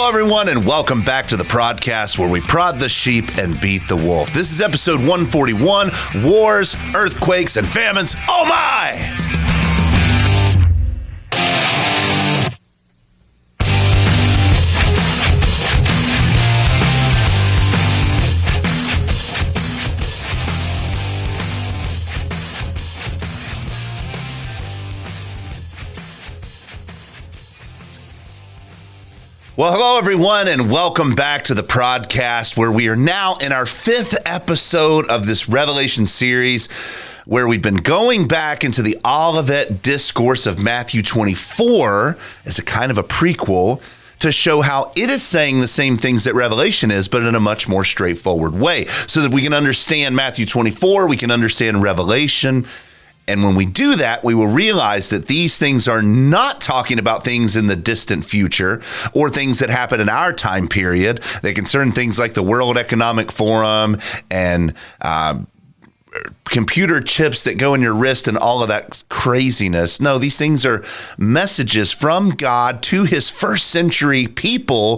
Hello, everyone, and welcome back to the PRODCAST, where we prod the sheep and beat the wolf. This is episode 141, Wars, Earthquakes, and Famines. Oh, my! Well, hello, everyone, and welcome back to the PRODCAST, where we are now in our fifth episode of this Revelation series, where we've been going back into the Olivet discourse of Matthew 24 as a kind of a prequel to show how it is saying the same things that Revelation is, but in a much more straightforward way, so that we can understand Matthew 24, we can understand Revelation. And when we do that, we will realize that these things are not talking about things in the distant future or things that happen in our time period. They concern things like the World Economic Forum and computer chips that go in your wrist and all of that craziness. No, these things are messages from God to his first century people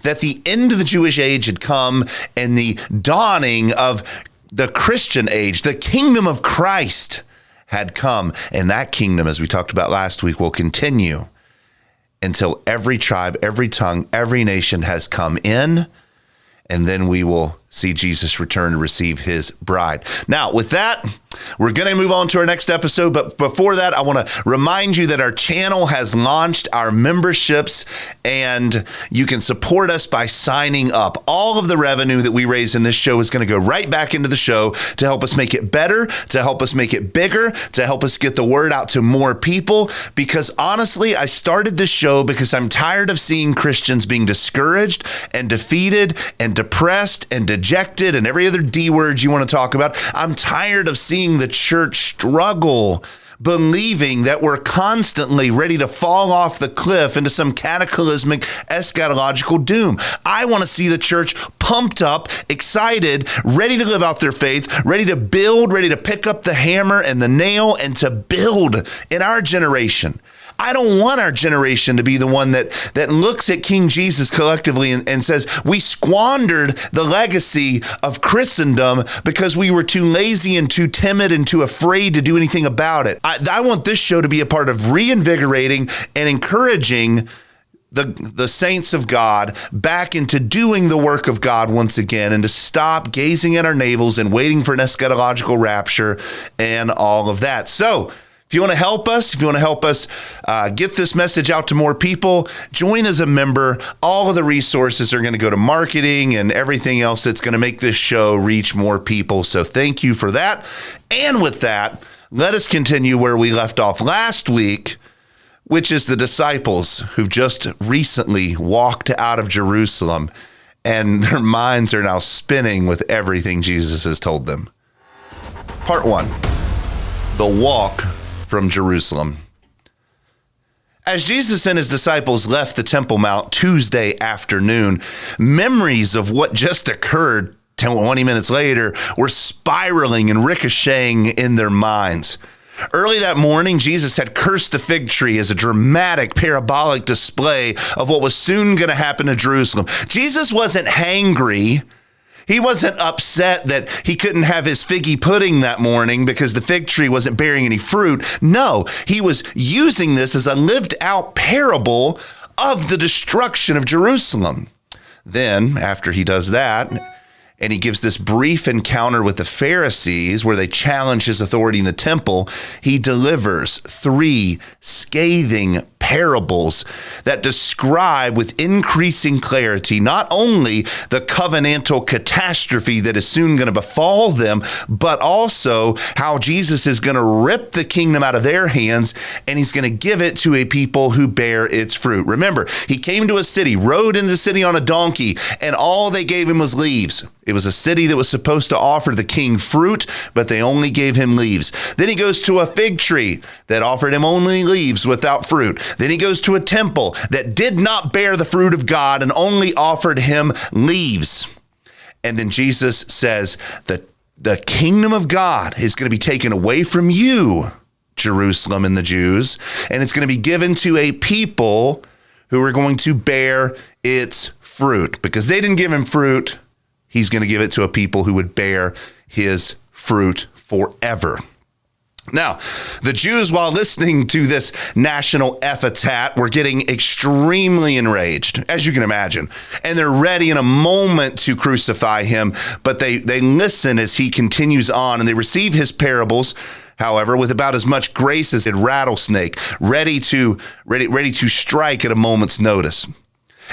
that the end of the Jewish age had come and the dawning of the Christian age, the kingdom of Christ, had come, and that kingdom, as we talked about last week, will continue until every tribe, every tongue, every nation has come in, and then we will see Jesus return to receive his bride. Now, with that, we're going to move on to our next episode, but before that, I want to remind you that our channel has launched our memberships, and you can support us by signing up. All of the revenue that we raise in this show is going to go right back into the show to help us make it better, to help us make it bigger, to help us get the word out to more people, because honestly, I started this show because I'm tired of seeing Christians being discouraged and defeated and depressed and dejected and every other D word you want to talk about. I'm tired of seeing the church struggle, believing that we're constantly ready to fall off the cliff into some cataclysmic eschatological doom. I want to see the church pumped up, excited, ready to live out their faith, ready to build, ready to pick up the hammer and the nail and to build in our generation. I don't want our generation to be the one that looks at King Jesus collectively and says, we squandered the legacy of Christendom because we were too lazy and too timid and too afraid to do anything about it. I want this show to be a part of reinvigorating and encouraging the saints of God back into doing the work of God once again, and to stop gazing at our navels and waiting for an eschatological rapture and all of that. So, if you want to help us, get this message out to more people, join as a member. All of the resources are going to go to marketing and everything else that's going to make this show reach more people. So thank you for that. And with that, let us continue where we left off last week, which is the disciples who've just recently walked out of Jerusalem, and their minds are now spinning with everything Jesus has told them. Part 1, the walk from Jerusalem. As Jesus and his disciples left the Temple Mount Tuesday afternoon, memories of what just occurred 20 minutes later were spiraling and ricocheting in their minds. Early that morning, Jesus had cursed the fig tree as a dramatic, parabolic display of what was soon going to happen to Jerusalem. Jesus wasn't hangry. He wasn't upset that he couldn't have his figgy pudding that morning because the fig tree wasn't bearing any fruit. No, he was using this as a lived out parable of the destruction of Jerusalem. Then, after he does that, and he gives this brief encounter with the Pharisees where they challenge his authority in the temple, he delivers 3 scathing parables that describe with increasing clarity not only the covenantal catastrophe that is soon going to befall them, but also how Jesus is going to rip the kingdom out of their hands and he's going to give it to a people who bear its fruit. Remember, he came to a city, rode into the city on a donkey, and all they gave him was leaves. It was a city that was supposed to offer the king fruit, but they only gave him leaves. Then he goes to a fig tree that offered him only leaves without fruit. Then he goes to a temple that did not bear the fruit of God and only offered him leaves. And then Jesus says that the kingdom of God is going to be taken away from you, Jerusalem and the Jews, and it's going to be given to a people who are going to bear its fruit. Because they didn't give him fruit, he's going to give it to a people who would bear his fruit forever. Now, the Jews, while listening to this national epithet, were getting extremely enraged, as you can imagine. And they're ready in a moment to crucify him, but they listen as he continues on, and they receive his parables, however, with about as much grace as a rattlesnake, ready to strike at a moment's notice.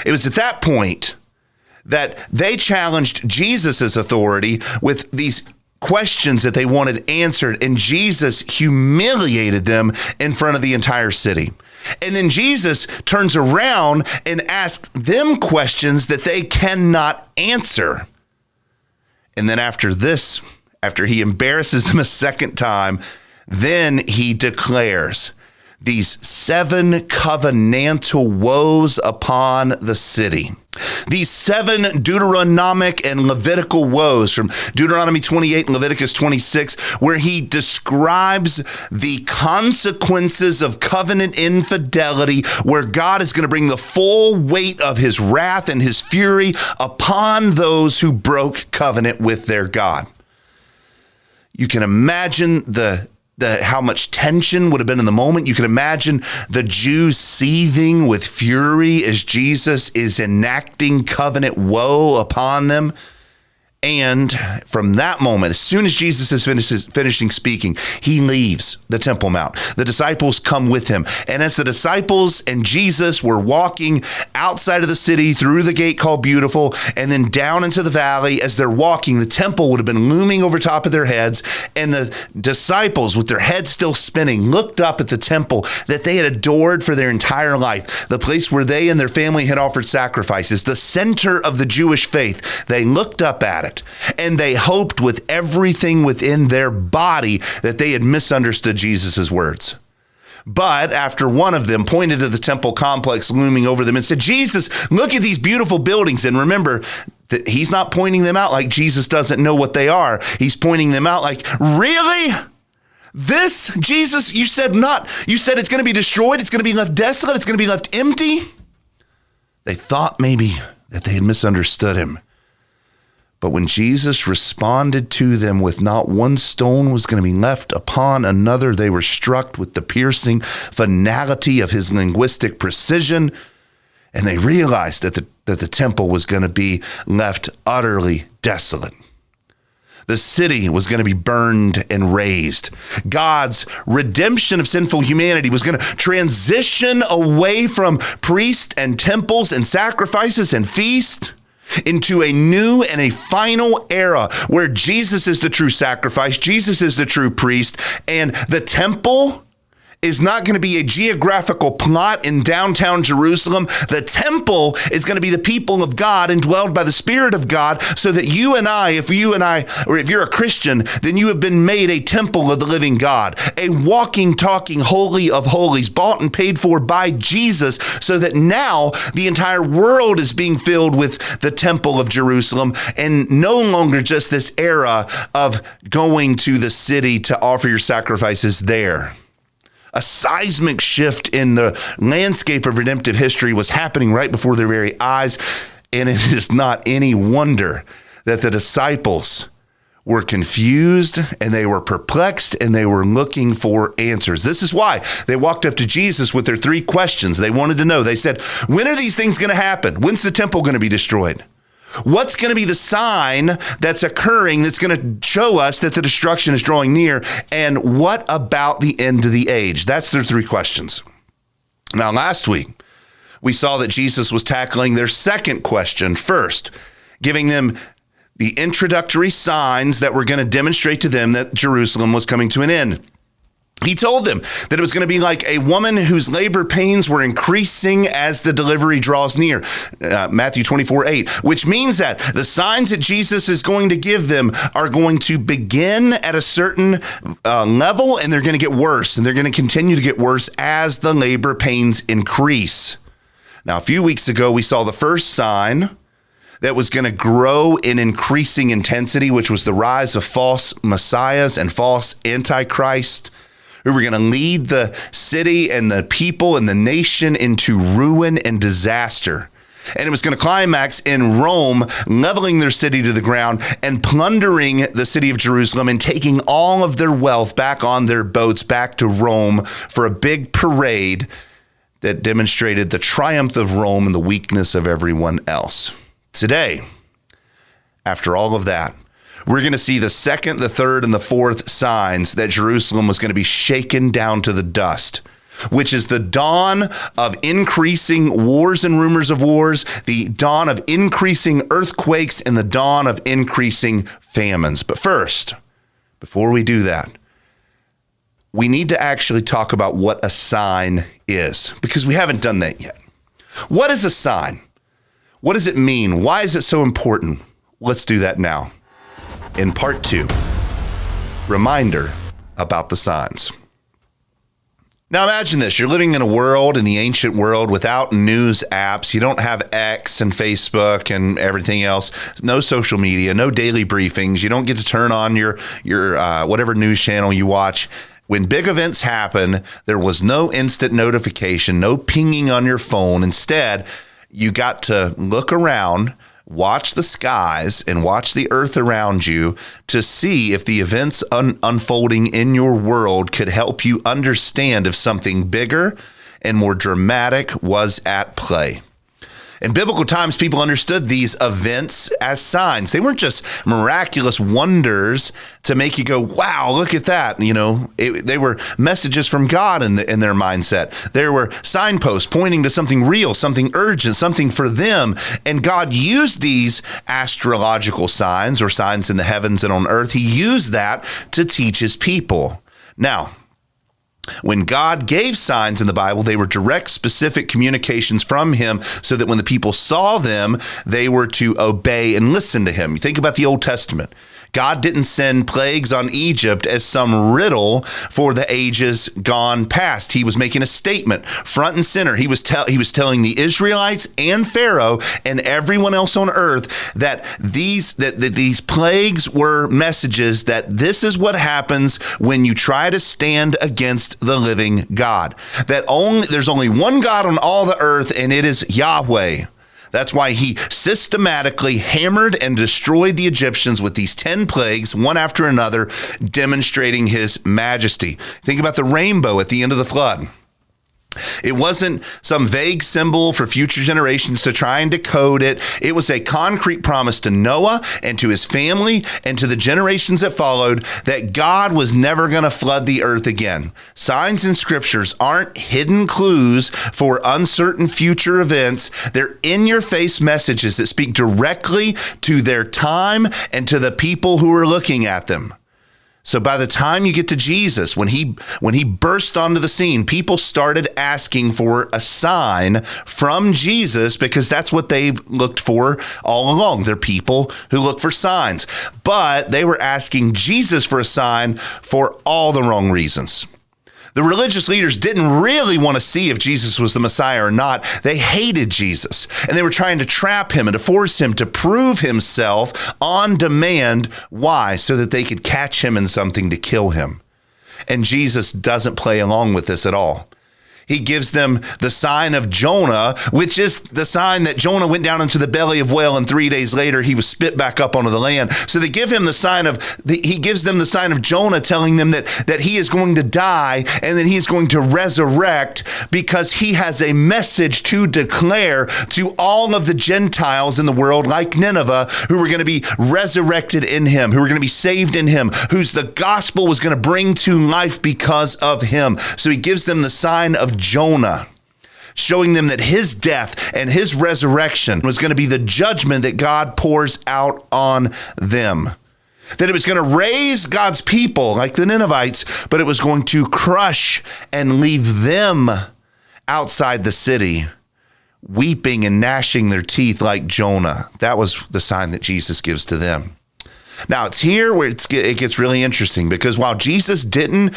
It was at that point that they challenged Jesus' authority with these questions that they wanted answered, and Jesus humiliated them in front of the entire city. And then Jesus turns around and asks them questions that they cannot answer. And then after he embarrasses them a second time, then he declares these 7 covenantal woes upon the city. These 7 Deuteronomic and Levitical woes from Deuteronomy 28 and Leviticus 26, where he describes the consequences of covenant infidelity, where God is going to bring the full weight of his wrath and his fury upon those who broke covenant with their God. You can imagine how much tension would have been in the moment. You can imagine the Jews seething with fury as Jesus is enacting covenant woe upon them. And from that moment, as soon as Jesus is finishing speaking, he leaves the Temple Mount. The disciples come with him. And as the disciples and Jesus were walking outside of the city through the gate called Beautiful and then down into the valley, as they're walking, the temple would have been looming over top of their heads. And the disciples, with their heads still spinning, looked up at the temple that they had adored for their entire life, the place where they and their family had offered sacrifices, the center of the Jewish faith. They looked up at it. And they hoped with everything within their body that they had misunderstood Jesus' words. But after one of them pointed to the temple complex looming over them and said, Jesus, look at these beautiful buildings. And remember that he's not pointing them out like Jesus doesn't know what they are. He's pointing them out like, really? This, Jesus, you said it's going to be destroyed. It's going to be left desolate. It's going to be left empty. They thought maybe that they had misunderstood him. But when Jesus responded to them with not one stone was going to be left upon another, they were struck with the piercing finality of his linguistic precision, and they realized that the temple was going to be left utterly desolate. The city was going to be burned and razed. God's redemption of sinful humanity was going to transition away from priests and temples and sacrifices and feasts into a new and a final era where Jesus is the true sacrifice, Jesus is the true priest, and the temple is not going to be a geographical plot in downtown Jerusalem. The temple is going to be the people of God indwelled by the Spirit of God, so that you and I, if you're a Christian, then you have been made a temple of the living God, a walking, talking holy of holies, bought and paid for by Jesus, so that now the entire world is being filled with the temple of Jerusalem, and no longer just this era of going to the city to offer your sacrifices there. A seismic shift in the landscape of redemptive history was happening right before their very eyes, and it is not any wonder that the disciples were confused and they were perplexed and they were looking for answers. This is why they walked up to Jesus with their 3 questions they wanted to know. They said, when are these things going to happen? When's the temple going to be destroyed? What's going to be the sign that's occurring that's going to show us that the destruction is drawing near? And what about the end of the age? That's their 3 questions. Now, last week, we saw that Jesus was tackling their second question first, giving them the introductory signs that were going to demonstrate to them that Jerusalem was coming to an end. He told them that it was going to be like a woman whose labor pains were increasing as the delivery draws near, Matthew 24:8, which means that the signs that Jesus is going to give them are going to begin at a certain level, and they're going to get worse, and they're going to continue to get worse as the labor pains increase. Now, a few weeks ago, we saw the first sign that was going to grow in increasing intensity, which was the rise of false messiahs and false antichrist. who were going to lead the city and the people and the nation into ruin and disaster. And it was going to climax in Rome, leveling their city to the ground and plundering the city of Jerusalem and taking all of their wealth back on their boats back to Rome for a big parade that demonstrated the triumph of Rome and the weakness of everyone else. Today, after all of that, we're going to see the second, the third, and the fourth signs that Jerusalem was going to be shaken down to the dust, which is the dawn of increasing wars and rumors of wars, the dawn of increasing earthquakes, and the dawn of increasing famines. But first, before we do that, we need to actually talk about what a sign is, because we haven't done that yet. What is a sign? What does it mean? Why is it so important? Let's do that now. In part 2, reminder about the signs. Now imagine this, you're living in a world, in the ancient world, without news apps. You don't have X and Facebook and everything else. No social media, no daily briefings. You don't get to turn on your whatever news channel you watch. When big events happen, there was no instant notification, no pinging on your phone. Instead, you got to look around, watch the skies, and watch the earth around you to see if the events unfolding in your world could help you understand if something bigger and more dramatic was at play. In biblical times, people understood these events as signs. They weren't just miraculous wonders to make you go, wow, look at that. They were messages from God in their mindset. There were signposts pointing to something real, something urgent, something for them. And God used these astrological signs, or signs in the heavens and on earth. He used that to teach his people. Now, when God gave signs in the Bible, they were direct, specific communications from him so that when the people saw them, they were to obey and listen to him. You think about the Old Testament. God didn't send plagues on Egypt as some riddle for the ages gone past. He was making a statement front and center. He was telling the Israelites and Pharaoh and everyone else on earth that these plagues were messages that this is what happens when you try to stand against the living God. There's only one God on all the earth, and it is Yahweh. That's why he systematically hammered and destroyed the Egyptians with these 10 plagues, one after another, demonstrating his majesty. Think about the rainbow at the end of the flood. It wasn't some vague symbol for future generations to try and decode it. It was a concrete promise to Noah and to his family and to the generations that followed that God was never going to flood the earth again. Signs in scriptures aren't hidden clues for uncertain future events. They're in-your-face messages that speak directly to their time and to the people who are looking at them. So by the time you get to Jesus, when he burst onto the scene, people started asking for a sign from Jesus because that's what they've looked for all along. They're people who look for signs. But they were asking Jesus for a sign for all the wrong reasons. The religious leaders didn't really want to see if Jesus was the Messiah or not. They hated Jesus, and they were trying to trap him and to force him to prove himself on demand. Why? So that they could catch him in something to kill him. And Jesus doesn't play along with this at all. He gives them the sign of Jonah, which is the sign that Jonah went down into the belly of whale, and 3 days later he was spit back up onto the land. So they give him he gives them the sign of Jonah, telling them that he is going to die and that he is going to resurrect because he has a message to declare to all of the Gentiles in the world, like Nineveh, who were going to be resurrected in him, who were going to be saved in him, whose the gospel was going to bring to life because of him. So he gives them the sign of Jonah, showing them that his death and his resurrection was going to be the judgment that God pours out on them. That it was going to raise God's people like the Ninevites, but it was going to crush and leave them outside the city, weeping and gnashing their teeth like Jonah. That was the sign that Jesus gives to them. Now, it's here where it gets really interesting, because while Jesus didn't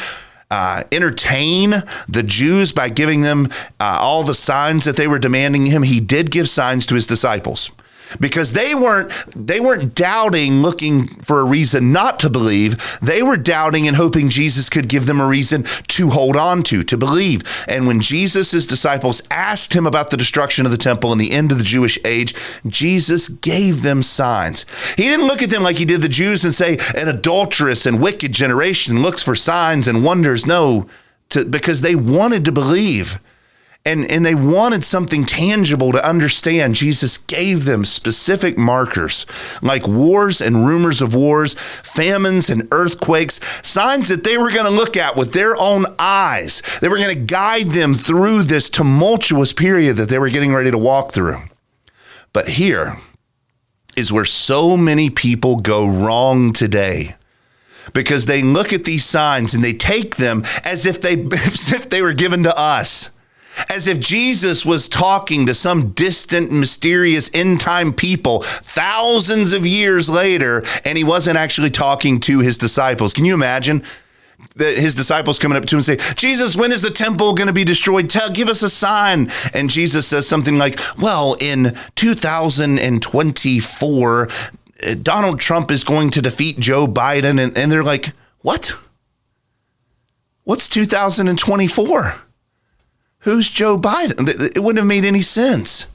entertain the Jews by giving them all the signs that they were demanding him, he did give signs to his disciples. because they weren't doubting, looking for a reason not to believe. They were doubting and hoping Jesus could give them a reason to hold on to believe. And when Jesus' disciples asked him about the destruction of the temple and the end of the Jewish age, Jesus gave them signs. He didn't look at them like he did the Jews and say, an adulterous and wicked generation looks for signs and wonders. No, because they wanted to believe. And they wanted something tangible to understand. Jesus gave them specific markers like wars and rumors of wars, famines and earthquakes, signs that they were going to look at with their own eyes. They were going to guide them through this tumultuous period that they were getting ready to walk through. But here is where so many people go wrong today, because they look at these signs and they take them as if they were given to us. As if Jesus was talking to some distant, mysterious end-time people thousands of years later, and he wasn't actually talking to his disciples. Can you imagine his disciples coming up to him and say, Jesus, when is the temple going to be destroyed? Give us a sign. And Jesus says something like, well, in 2024, Donald Trump is going to defeat Joe Biden. And they're like, what? What's 2024? Who's Joe Biden? It wouldn't have made any sense.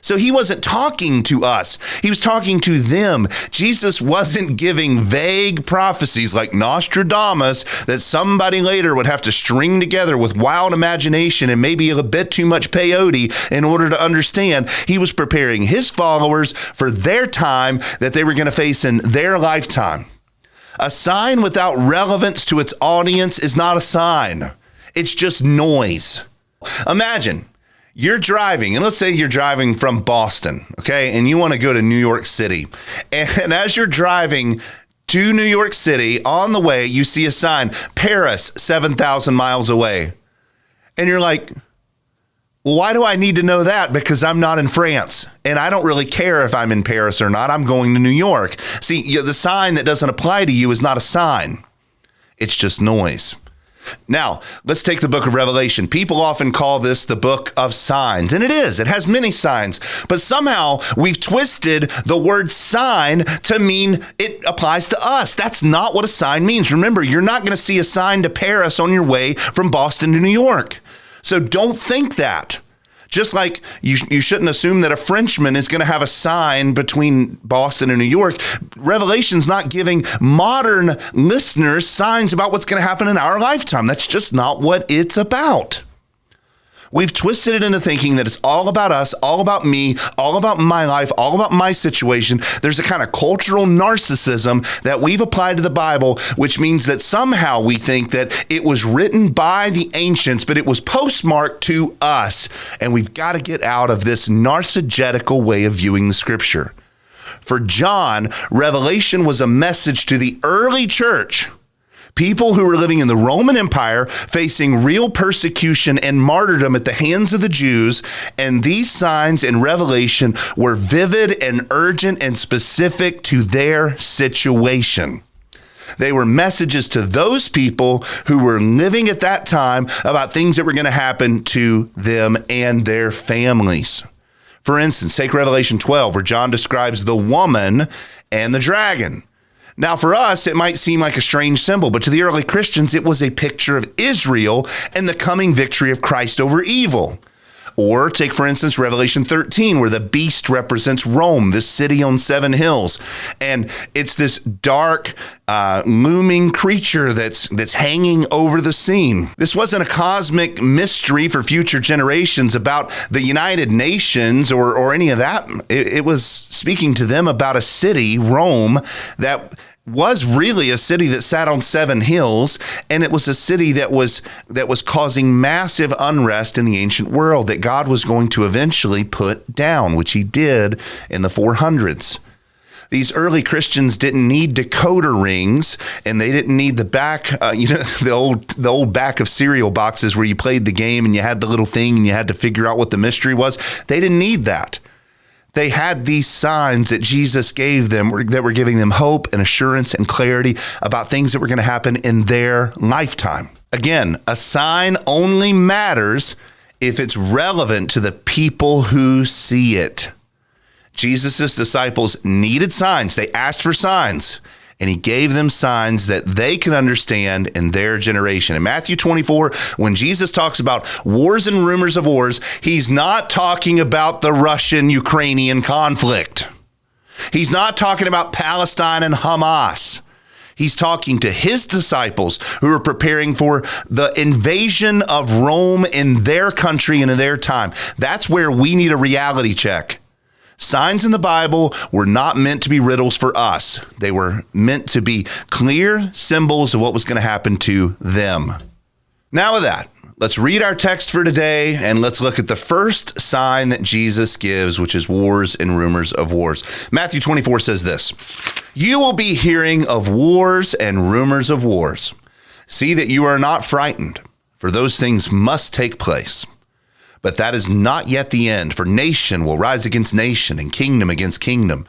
So he wasn't talking to us. He was talking to them. Jesus wasn't giving vague prophecies like Nostradamus that somebody later would have to string together with wild imagination and maybe a bit too much peyote in order to understand. He was preparing his followers for their time that they were going to face in their lifetime. A sign without relevance to its audience is not a sign. It's just noise. Imagine you're driving, and let's say you're driving from Boston, okay, and you want to go to New York City. And as you're driving to New York City, on the way, you see a sign, Paris, 7,000 miles away. And you're like, well, why do I need to know that? Because I'm not in France, and I don't really care if I'm in Paris or not. I'm going to New York. See, the sign that doesn't apply to you is not a sign. It's just noise. Now, let's take the book of Revelation. People often call this the book of signs, and it is. It has many signs, but somehow we've twisted the word sign to mean it applies to us. That's not what a sign means. Remember, you're not going to see a sign to Paris on your way from Boston to New York. So don't think that. Just like you shouldn't assume that a Frenchman is going to have a sign between Boston and New York. Revelation's not giving modern listeners signs about what's going to happen in our lifetime. That's just not what it's about. We've twisted it into thinking that it's all about us, all about me, all about my life, all about my situation. There's a kind of cultural narcissism that we've applied to the Bible, which means that somehow we think that it was written by the ancients, but it was postmarked to us. And we've got to get out of this narcissistic way of viewing the scripture. For John, Revelation was a message to the early church. People who were living in the Roman Empire, facing real persecution and martyrdom at the hands of the Jews, and these signs in Revelation were vivid and urgent and specific to their situation. They were messages to those people who were living at that time about things that were going to happen to them and their families. For instance, take Revelation 12, where John describes the woman and the dragon. Now, for us, it might seem like a strange symbol, but to the early Christians, it was a picture of Israel and the coming victory of Christ over evil. Or take, for instance, Revelation 13, where the beast represents Rome, this city on 7 hills. And it's this dark, looming creature that's hanging over the scene. This wasn't a cosmic mystery for future generations about the United Nations or any of that. It was speaking to them about a city, Rome, that was really a city that sat on 7 hills, and it was a city that was causing massive unrest in the ancient world that God was going to eventually put down, which he did in the 400s. These early Christians didn't need decoder rings, and they didn't need the back, the old back of cereal boxes where you played the game and you had the little thing and you had to figure out what the mystery was. They didn't need that. They had these signs that Jesus gave them that were giving them hope and assurance and clarity about things that were going to happen in their lifetime. Again, a sign only matters if it's relevant to the people who see it. Jesus' disciples needed signs. They asked for signs, and he gave them signs that they could understand in their generation. In Matthew 24, when Jesus talks about wars and rumors of wars, he's not talking about the Russian-Ukrainian conflict. He's not talking about Palestine and Hamas. He's talking to his disciples who are preparing for the invasion of Rome in their country and in their time. That's where we need a reality check. Signs in the Bible were not meant to be riddles for us. They were meant to be clear symbols of what was going to happen to them. Now with that, let's read our text for today, and let's look at the first sign that Jesus gives, which is wars and rumors of wars. Matthew 24 says this, "You will be hearing of wars and rumors of wars. See that you are not frightened, for those things must take place. But that is not yet the end, for nation will rise against nation and kingdom against kingdom.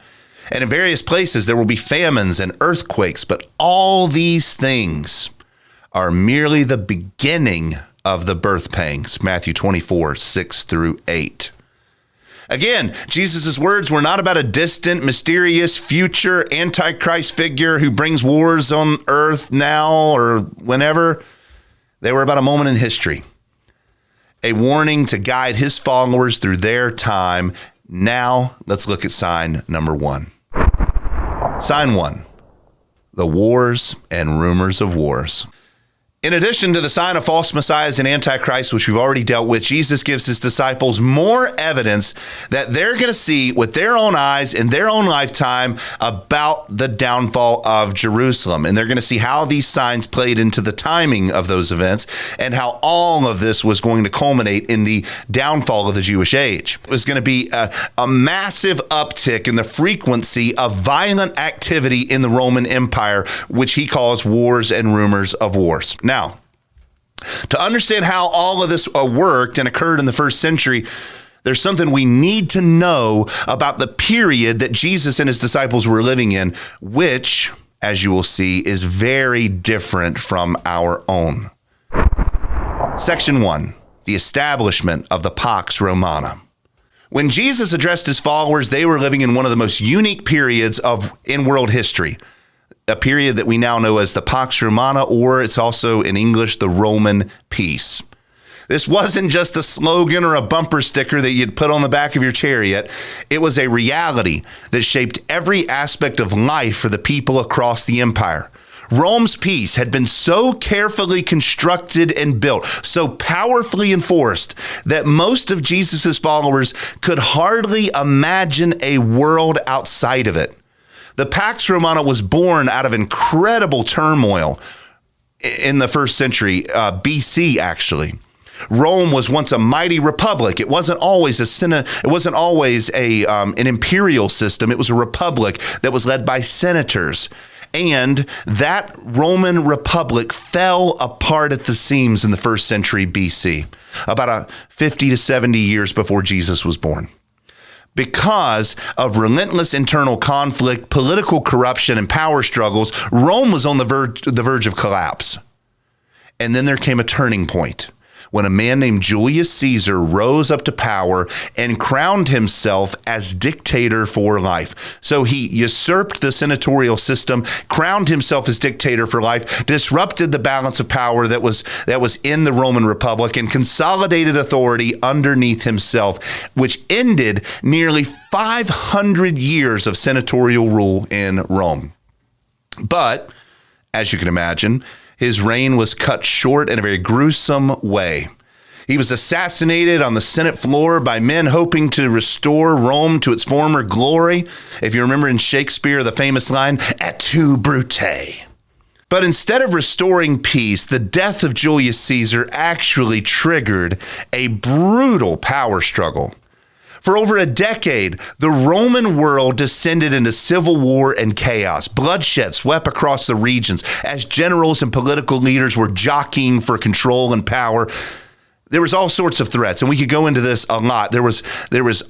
And in various places there will be famines and earthquakes, but all these things are merely the beginning of the birth pangs." Matthew 24, 6 through 8. Again, Jesus' words were not about a distant, mysterious, future Antichrist figure who brings wars on earth now or whenever. They were about a moment in history, a warning to guide his followers through their time. Now, let's look at sign number 1. Sign 1, the wars and rumors of wars. In addition to the sign of false messiahs and antichrists, which we've already dealt with, Jesus gives his disciples more evidence that they're going to see with their own eyes in their own lifetime about the downfall of Jerusalem. And they're going to see how these signs played into the timing of those events and how all of this was going to culminate in the downfall of the Jewish age. It was going to be a massive uptick in the frequency of violent activity in the Roman Empire, which he calls wars and rumors of wars. Now, to understand how all of this worked and occurred in the first century, there's something we need to know about the period that Jesus and his disciples were living in, which, as you will see, is very different from our own. Section 1, the establishment of the Pax Romana. When Jesus addressed his followers, they were living in one of the most unique periods in world history. A period that we now know as the Pax Romana, or it's also in English, the Roman peace. This wasn't just a slogan or a bumper sticker that you'd put on the back of your chariot. It was a reality that shaped every aspect of life for the people across the empire. Rome's peace had been so carefully constructed and built, so powerfully enforced, that most of Jesus' followers could hardly imagine a world outside of it. The Pax Romana was born out of incredible turmoil in the first century, BC, actually. Rome was once a mighty republic. It wasn't always an imperial system. It was a republic that was led by senators. And that Roman republic fell apart at the seams in the first century BC, about 50 to 70 years before Jesus was born. Because of relentless internal conflict, political corruption, and power struggles, Rome was on the verge of collapse. And then there came a turning point when a man named Julius Caesar rose up to power and crowned himself as dictator for life. So he usurped the senatorial system, crowned himself as dictator for life, disrupted the balance of power that was in the Roman Republic, and consolidated authority underneath himself, which ended nearly 500 years of senatorial rule in Rome. But, as you can imagine, his reign was cut short in a very gruesome way. He was assassinated on the Senate floor by men hoping to restore Rome to its former glory. If you remember in Shakespeare, the famous line, "Et tu, Brute." But instead of restoring peace, the death of Julius Caesar actually triggered a brutal power struggle. For over a decade, the Roman world descended into civil war and chaos. Bloodshed swept across the regions as generals and political leaders were jockeying for control and power. There was all sorts of threats, and we could go into this a lot. There was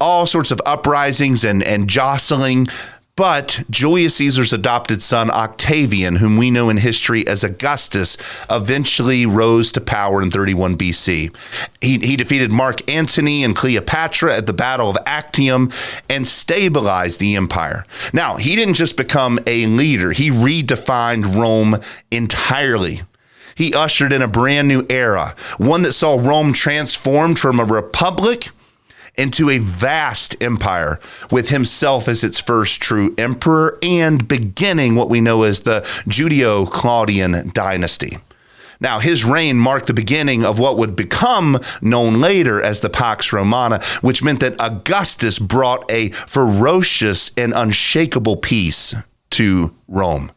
all sorts of uprisings and jostling. But Julius Caesar's adopted son, Octavian, whom we know in history as Augustus, eventually rose to power in 31 BC. He defeated Mark Antony and Cleopatra at the Battle of Actium and stabilized the empire. Now, he didn't just become a leader, he redefined Rome entirely. He ushered in a brand new era, one that saw Rome transformed from a republic into a vast empire, with himself as its first true emperor and beginning what we know as the Judeo-Claudian dynasty. Now, his reign marked the beginning of what would become known later as the Pax Romana, which meant that Augustus brought a ferocious and unshakable peace to Rome.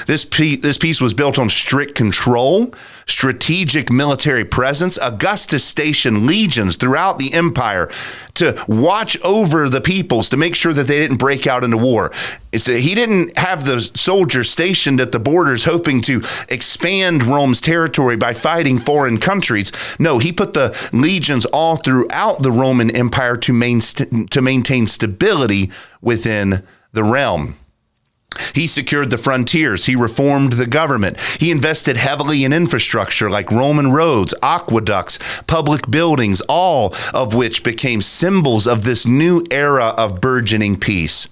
This peace was built on strict control, strategic military presence. Augustus stationed legions throughout the empire to watch over the peoples to make sure that they didn't break out into war. He didn't have the soldiers stationed at the borders hoping to expand Rome's territory by fighting foreign countries. No, he put the legions all throughout the Roman Empire to maintain stability within the realm. He secured the frontiers. He reformed the government. He invested heavily in infrastructure like Roman roads, aqueducts, public buildings, all of which became symbols of this new era of burgeoning peace.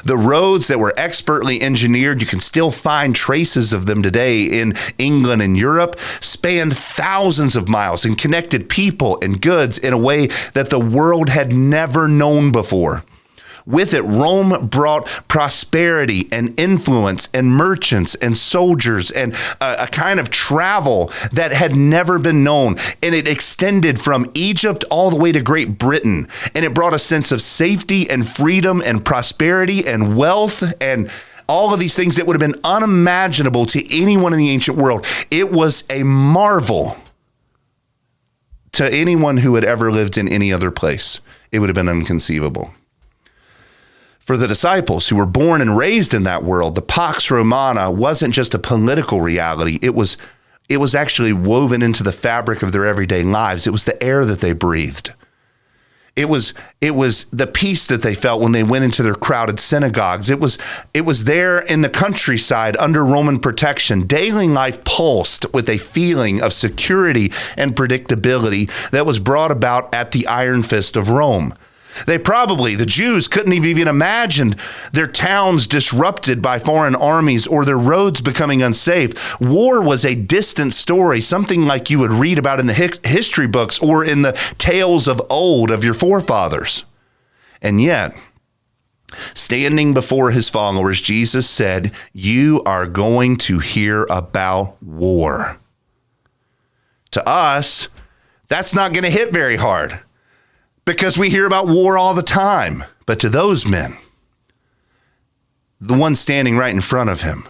The roads that were expertly engineered, you can still find traces of them today in England and Europe, spanned thousands of miles and connected people and goods in a way that the world had never known before. With it, Rome brought prosperity and influence and merchants and soldiers and a kind of travel that had never been known. And it extended from Egypt all the way to Great Britain. And it brought a sense of safety and freedom and prosperity and wealth and all of these things that would have been unimaginable to anyone in the ancient world. It was a marvel to anyone who had ever lived in any other place. It would have been inconceivable. For the disciples who were born and raised in that world, the Pax Romana wasn't just a political reality. It was actually woven into the fabric of their everyday lives. It was the air that they breathed. It was the peace that they felt when they went into their crowded synagogues. It was there in the countryside under Roman protection. Daily life pulsed with a feeling of security and predictability that was brought about at the iron fist of Rome. The Jews couldn't have even imagined their towns disrupted by foreign armies or their roads becoming unsafe. War was a distant story, something like you would read about in the history books or in the tales of old of your forefathers. And yet, standing before his followers, Jesus said, "You are going to hear about war." To us, that's not going to hit very hard, because we hear about war all the time. But to those men, the one standing right in front of him,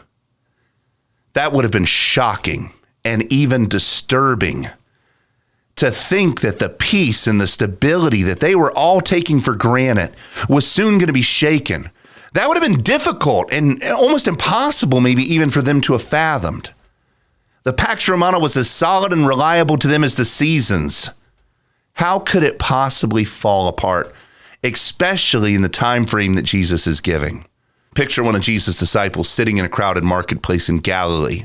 that would have been shocking and even disturbing to think that the peace and the stability that they were all taking for granted was soon going to be shaken. That would have been difficult and almost impossible, maybe even for them to have fathomed. The Pax Romana was as solid and reliable to them as the seasons. How could it possibly fall apart, especially in the time frame that Jesus is giving? Picture one of Jesus' disciples sitting in a crowded marketplace in Galilee.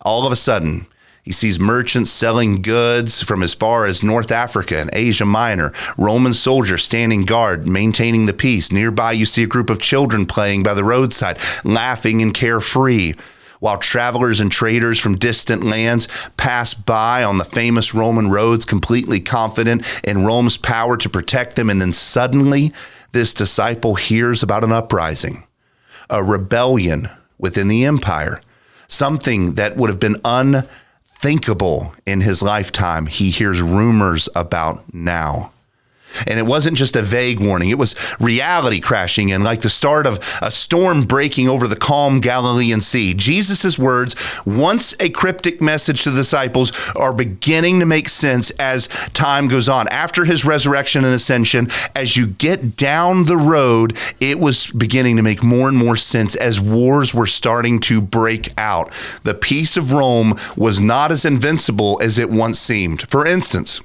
All of a sudden, he sees merchants selling goods from as far as North Africa and Asia Minor, Roman soldiers standing guard, maintaining the peace. Nearby, you see a group of children playing by the roadside, laughing and carefree, while travelers and traders from distant lands pass by on the famous Roman roads, completely confident in Rome's power to protect them. And then suddenly, this disciple hears about an uprising, a rebellion within the empire, something that would have been unthinkable in his lifetime. He hears rumors about now. And it wasn't just a vague warning. It was reality crashing in, like the start of a storm breaking over the calm Galilean Sea. Jesus' words, once a cryptic message to the disciples, are beginning to make sense as time goes on. After his resurrection and ascension, as you get down the road, it was beginning to make more and more sense as wars were starting to break out. The peace of Rome was not as invincible as it once seemed. For instance,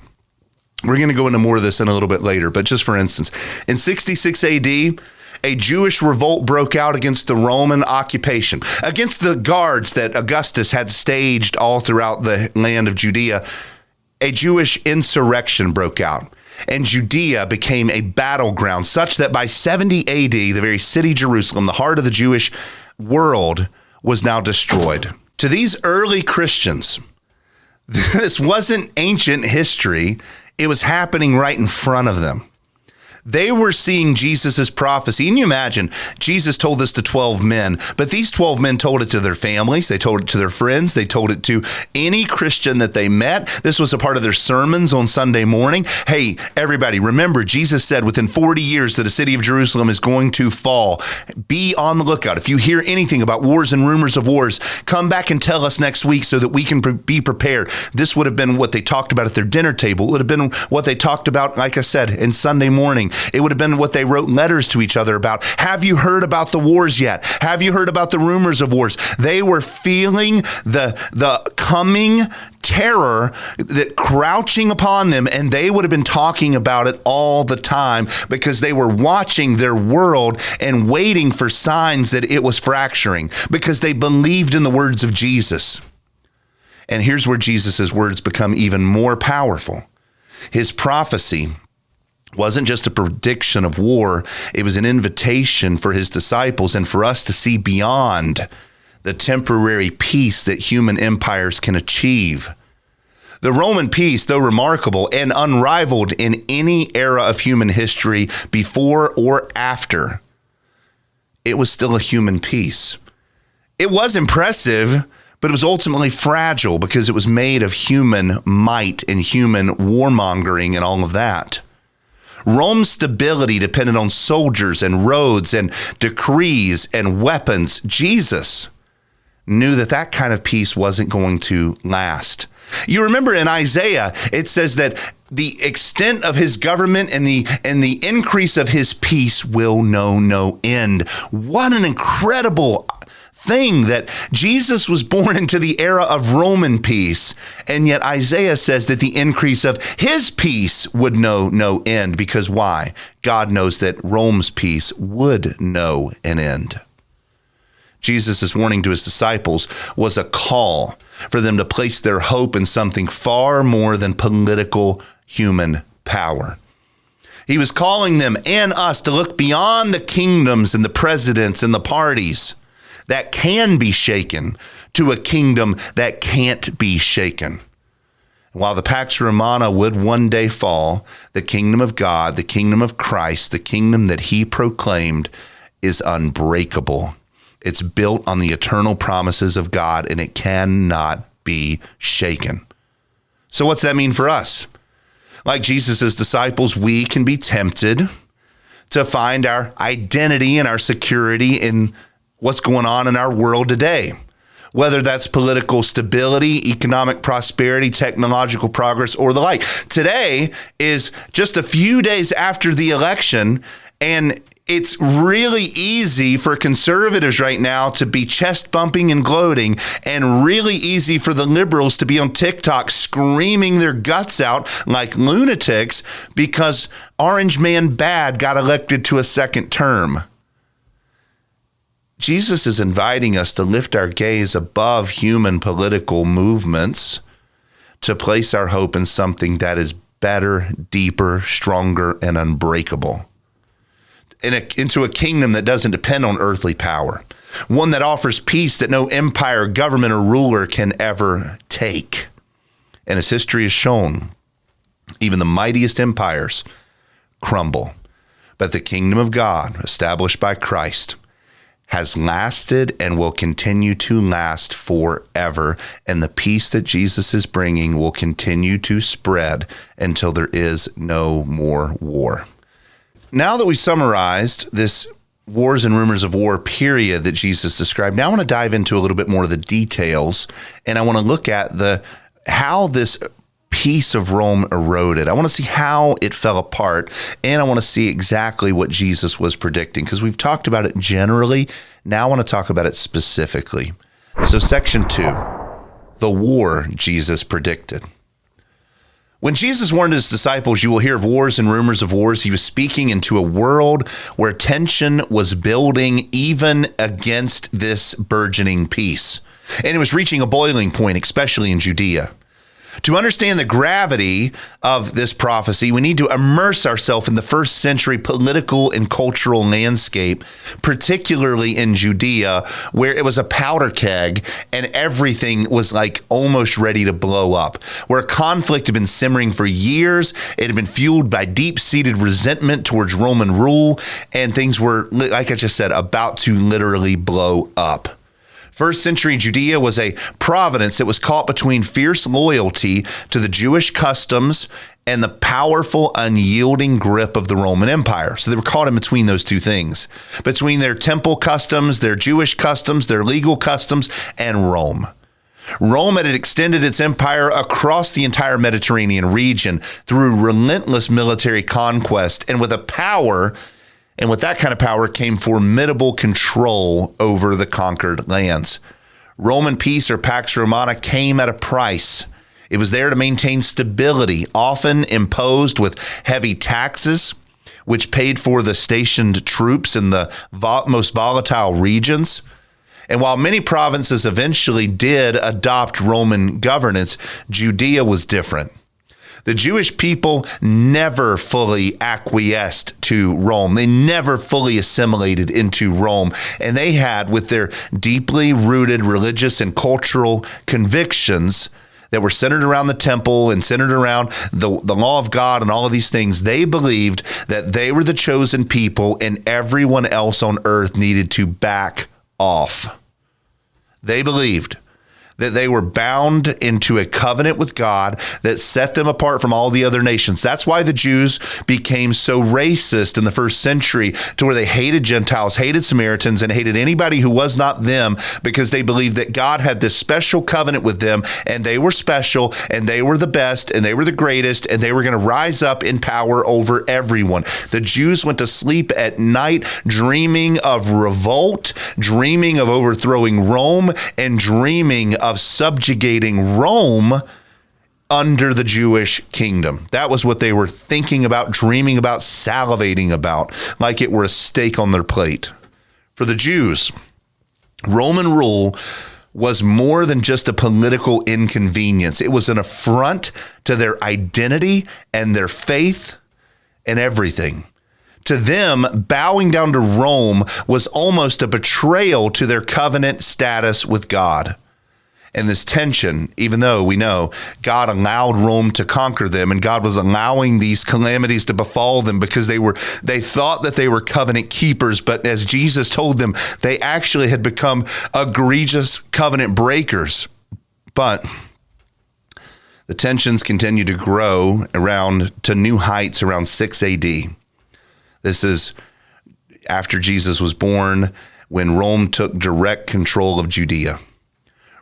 we're going to go into more of this in a little bit later, but just for instance, in 66 AD, A Jewish revolt broke out against the Roman occupation, against the guards that Augustus had staged all throughout the land of Judea. A Jewish insurrection broke out, and Judea became a battleground, such that by 70 AD, the very city Jerusalem, the heart of the Jewish world, was now destroyed. To these early Christians, this wasn't ancient history. It was happening right in front of them. They were seeing Jesus' prophecy. And you imagine, Jesus told this to 12 men, but these 12 men told it to their families. They told it to their friends. They told it to any Christian that they met. This was a part of their sermons on Sunday morning. Hey, everybody, remember, Jesus said within 40 years that the city of Jerusalem is going to fall. Be on the lookout. If you hear anything about wars and rumors of wars, come back and tell us next week so that we can be prepared. This would have been what they talked about at their dinner table. It would have been what they talked about, like I said, in Sunday morning. It would have been what they wrote letters to each other about. Have you heard about the wars yet? Have you heard about the rumors of wars? They were feeling the coming terror that crouching upon them, and they would have been talking about it all the time because they were watching their world and waiting for signs that it was fracturing because they believed in the words of Jesus. And here's where Jesus' words become even more powerful. His prophecy wasn't just a prediction of war. It was an invitation for his disciples and for us to see beyond the temporary peace that human empires can achieve. The Roman peace, though remarkable and unrivaled in any era of human history before or after, it was still a human peace. It was impressive, but it was ultimately fragile because it was made of human might and human warmongering and all of that. Rome's stability depended on soldiers and roads and decrees and weapons. Jesus knew that that kind of peace wasn't going to last. You remember in Isaiah, it says that the extent of his government and the increase of his peace will know no end. What an incredible thing that Jesus was born into the era of Roman peace, and yet Isaiah says that the increase of his peace would know no end. Because why? God knows that Rome's peace would know an end. Jesus' warning to his disciples was a call for them to place their hope in something far more than political human power. He was calling them and us to look beyond the kingdoms and the presidents and the parties that can be shaken to a kingdom that can't be shaken. While the Pax Romana would one day fall, the kingdom of God, the kingdom of Christ, the kingdom that he proclaimed is unbreakable. It's built on the eternal promises of God, and it cannot be shaken. So what's that mean for us? Like Jesus' disciples, we can be tempted to find our identity and our security in what's going on in our world today, whether that's political stability, economic prosperity, technological progress, or the like. Today is just a few days after the election, and it's really easy for conservatives right now to be chest bumping and gloating, and really easy for the liberals to be on TikTok screaming their guts out like lunatics because Orange Man Bad got elected to a second term. Jesus is inviting us to lift our gaze above human political movements to place our hope in something that is better, deeper, stronger, and unbreakable. Into a kingdom that doesn't depend on earthly power, one that offers peace that no empire, government, or ruler can ever take. And as history has shown, even the mightiest empires crumble. But the kingdom of God, established by Christ, has lasted and will continue to last forever. And the peace that Jesus is bringing will continue to spread until there is no more war. Now that we summarized this wars and rumors of war period that Jesus described, now I want to dive into a little bit more of the details, and I want to look at how this peace of Rome eroded. I want to see how it fell apart, and I want to see exactly what Jesus was predicting, because we've talked about it generally. Now I want to talk about it specifically. So section 2, the war Jesus predicted. When Jesus warned his disciples, you will hear of wars and rumors of wars, he was speaking into a world where tension was building even against this burgeoning peace. And it was reaching a boiling point, especially in Judea. To understand the gravity of this prophecy, we need to immerse ourselves in the first century political and cultural landscape, particularly in Judea, where it was a powder keg and everything was like almost ready to blow up, where conflict had been simmering for years. It had been fueled by deep-seated resentment towards Roman rule, and things were, like I just said, about to literally blow up. First century Judea was a province that was caught between fierce loyalty to the Jewish customs and the powerful, unyielding grip of the Roman Empire. So they were caught in between those two things, between their temple customs, their Jewish customs, their legal customs, and Rome. Rome had extended its empire across the entire Mediterranean region through relentless military conquest, and with that kind of power came formidable control over the conquered lands. Roman peace, or Pax Romana, came at a price. It was there to maintain stability, often imposed with heavy taxes, which paid for the stationed troops in the most volatile regions. And while many provinces eventually did adopt Roman governance, Judea was different. The Jewish people never fully acquiesced to Rome. They never fully assimilated into Rome. And they had, with their deeply rooted religious and cultural convictions that were centered around the temple and centered around the law of God and all of these things, they believed that they were the chosen people and everyone else on earth needed to back off. They believed that they were bound into a covenant with God that set them apart from all the other nations. That's why the Jews became so racist in the first century, to where they hated Gentiles, hated Samaritans, and hated anybody who was not them, because they believed that God had this special covenant with them, and they were special, and they were the best, and they were the greatest, and they were going to rise up in power over everyone. The Jews went to sleep at night dreaming of revolt, dreaming of overthrowing Rome, and dreaming of subjugating Rome under the Jewish kingdom. That was what they were thinking about, dreaming about, salivating about, like it were a steak on their plate. For the Jews, Roman rule was more than just a political inconvenience. It was an affront to their identity and their faith and everything. To them, bowing down to Rome was almost a betrayal to their covenant status with God. And this tension, even though we know God allowed Rome to conquer them, and God was allowing these calamities to befall them because they thought that they were covenant keepers, but as Jesus told them, they actually had become egregious covenant breakers. But the tensions continued to grow to new heights around 6 AD. This is after Jesus was born, when Rome took direct control of Judea.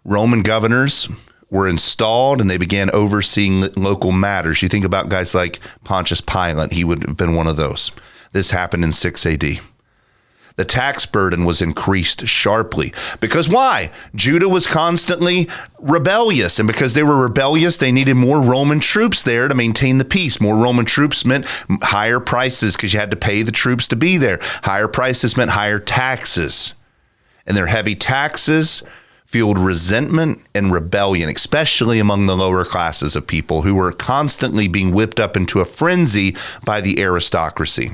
Roman governors were installed, and they began overseeing local matters. You think about guys like Pontius Pilate, he would have been one of those. This happened in 6 AD. The tax burden was increased sharply. Because why? Judah was constantly rebellious, and because they were rebellious, they needed more Roman troops there to maintain the peace. More Roman troops meant higher prices because you had to pay the troops to be there. Higher prices meant higher taxes. And their heavy taxes fueled resentment and rebellion, especially among the lower classes of people who were constantly being whipped up into a frenzy by the aristocracy.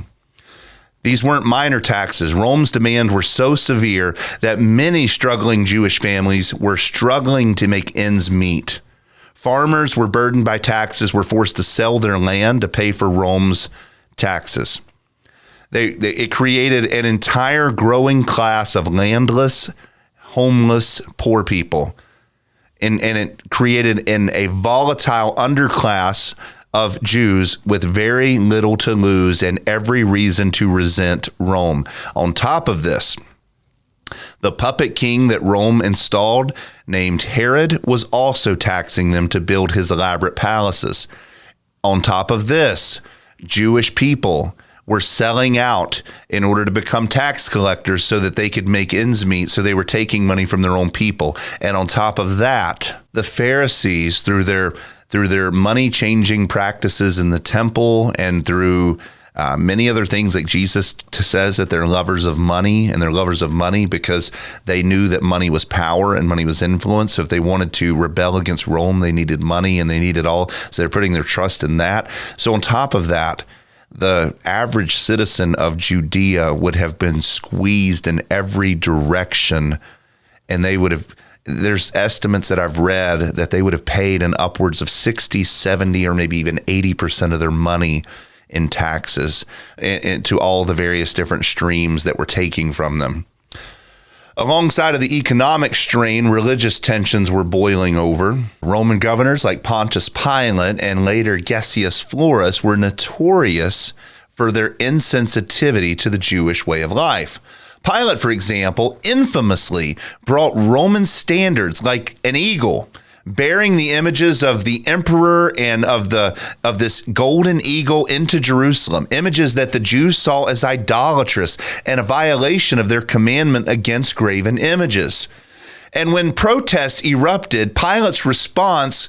These weren't minor taxes. Rome's demands were so severe that many struggling Jewish families were struggling to make ends meet. Farmers were burdened by taxes, were forced to sell their land to pay for Rome's taxes. It created an entire growing class of landless, homeless, poor people. And it created a volatile underclass of Jews with very little to lose and every reason to resent Rome. On top of this, the puppet king that Rome installed, named Herod, was also taxing them to build his elaborate palaces. On top of this, Jewish people were selling out in order to become tax collectors so that they could make ends meet. So they were taking money from their own people. And on top of that, the Pharisees, through their through their money-changing practices in the temple and through many other things, like Jesus says that they're lovers of money, and they're lovers of money because they knew that money was power and money was influence. So if they wanted to rebel against Rome, they needed money and they needed all. So they're putting their trust in that. So on top of that, the average citizen of Judea would have been squeezed in every direction, and they would have. There's estimates that I've read that they would have paid in upwards of 60, 70, or maybe even 80% of their money in taxes to all the various different streams that were taking from them. Alongside of the economic strain, religious tensions were boiling over. Roman governors like Pontius Pilate and later Gessius Florus were notorious for their insensitivity to the Jewish way of life. Pilate, for example, infamously brought Roman standards like an eagle, bearing the images of the emperor and of this golden eagle into Jerusalem, images that the Jews saw as idolatrous and a violation of their commandment against graven images. And when protests erupted, Pilate's response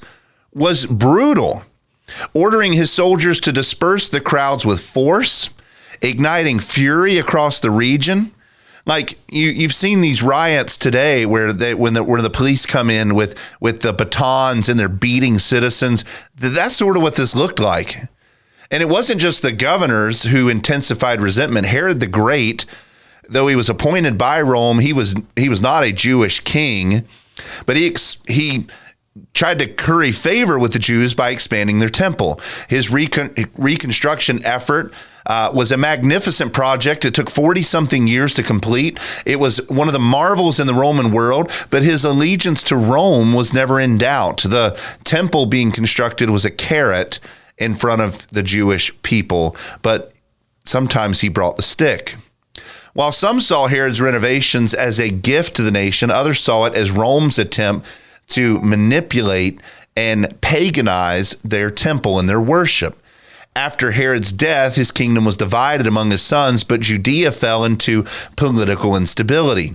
was brutal, ordering his soldiers to disperse the crowds with force, igniting fury across the region. Like you've seen these riots today where when the police come in with the batons and they're beating citizens. That's sort of what this looked like. And it wasn't just the governors who intensified resentment. Herod the Great, though he was appointed by Rome, he was not a Jewish king, but he tried to curry favor with the Jews by expanding their temple. His reconstruction effort was a magnificent project. It took 40-something years to complete. It was one of the marvels in the Roman world, but his allegiance to Rome was never in doubt. The temple being constructed was a carrot in front of the Jewish people, but sometimes he brought the stick. While some saw Herod's renovations as a gift to the nation, others saw it as Rome's attempt to manipulate and paganize their temple and their worship. After Herod's death, his kingdom was divided among his sons, but Judea fell into political instability.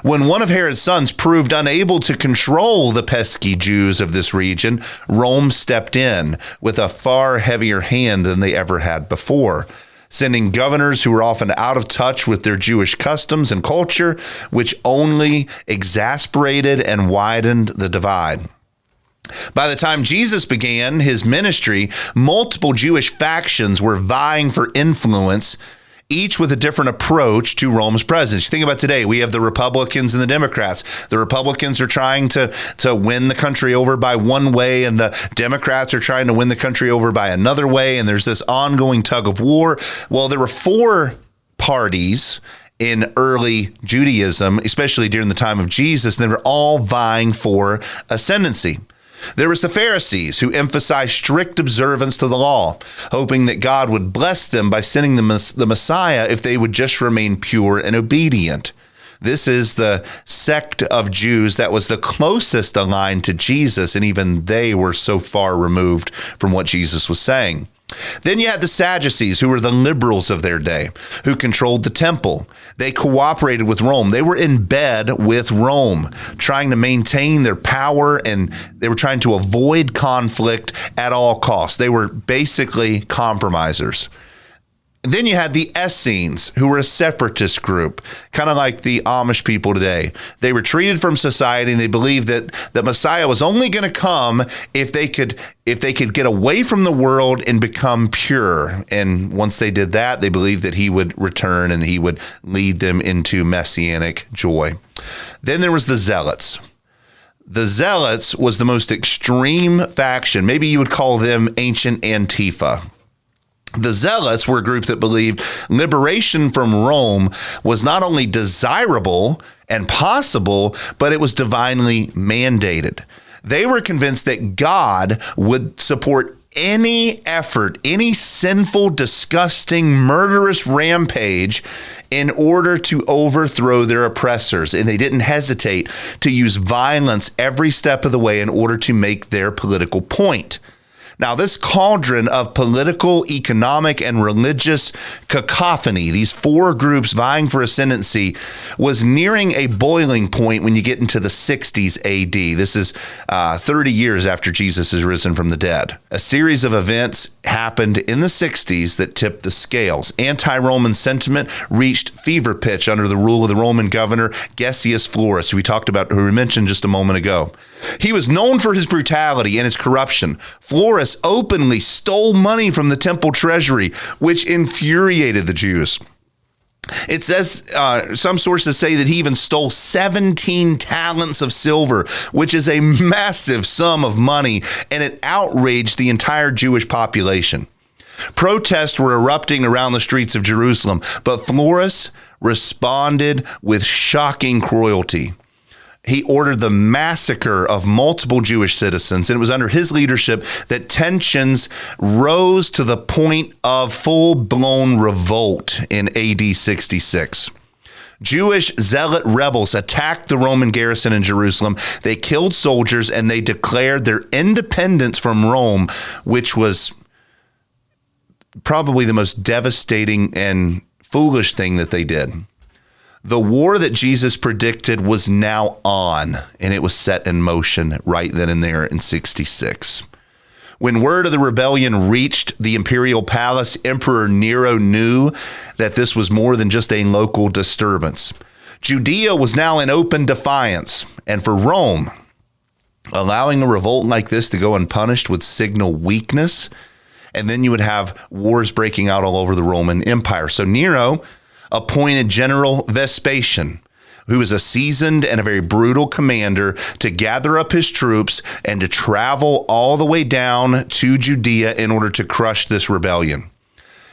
When one of Herod's sons proved unable to control the pesky Jews of this region, Rome stepped in with a far heavier hand than they ever had before, sending governors who were often out of touch with their Jewish customs and culture, which only exasperated and widened the divide. By the time Jesus began his ministry, multiple Jewish factions were vying for influence, each with a different approach to Rome's presence. You think about today, we have the Republicans and the Democrats. The Republicans are trying to win the country over by one way, and the Democrats are trying to win the country over by another way, and there's this ongoing tug of war. Well, there were four parties in early Judaism, especially during the time of Jesus, and they were all vying for ascendancy. There was the Pharisees, who emphasized strict observance to the law, hoping that God would bless them by sending the Messiah if they would just remain pure and obedient. This is the sect of Jews that was the closest aligned to Jesus, and even they were so far removed from what Jesus was saying. Then you had the Sadducees, who were the liberals of their day, who controlled the temple. They cooperated with Rome. They were in bed with Rome, trying to maintain their power, and they were trying to avoid conflict at all costs. They were basically compromisers. Then you had the Essenes, who were a separatist group, kind of like the Amish people today. They retreated from society, and they believed that the Messiah was only going to come if they could get away from the world and become pure. And once they did that, they believed that he would return and he would lead them into messianic joy. Then there was the Zealots. The Zealots was the most extreme faction. Maybe you would call them ancient Antifa. The Zealots were a group that believed liberation from Rome was not only desirable and possible, but it was divinely mandated. They were convinced that God would support any effort, any sinful, disgusting, murderous rampage in order to overthrow their oppressors. And they didn't hesitate to use violence every step of the way in order to make their political point. Now, this cauldron of political, economic, and religious cacophony, these four groups vying for ascendancy, was nearing a boiling point when you get into the 60s AD. This is 30 years after Jesus is risen from the dead. A series of events happened in the 60s that tipped the scales. Anti-Roman sentiment reached fever pitch under the rule of the Roman governor Gessius Florus, who we mentioned just a moment ago. He was known for his brutality and his corruption. Florus openly stole money from the temple treasury, which infuriated the Jews. It says, some sources say that he even stole 17 talents of silver, which is a massive sum of money, and it outraged the entire Jewish population. Protests were erupting around the streets of Jerusalem, but Florus responded with shocking cruelty. He ordered the massacre of multiple Jewish citizens, and it was under his leadership that tensions rose to the point of full-blown revolt in AD 66. Jewish zealot rebels attacked the Roman garrison in Jerusalem. They killed soldiers, and they declared their independence from Rome, which was probably the most devastating and foolish thing that they did. The war that Jesus predicted was now on, and it was set in motion right then and there in 66. When word of the rebellion reached the imperial palace, Emperor Nero knew that this was more than just a local disturbance. Judea was now in open defiance, and for Rome, allowing a revolt like this to go unpunished would signal weakness, and then you would have wars breaking out all over the Roman Empire. So Nero appointed General Vespasian, who was a seasoned and a very brutal commander, to gather up his troops and to travel all the way down to Judea in order to crush this rebellion.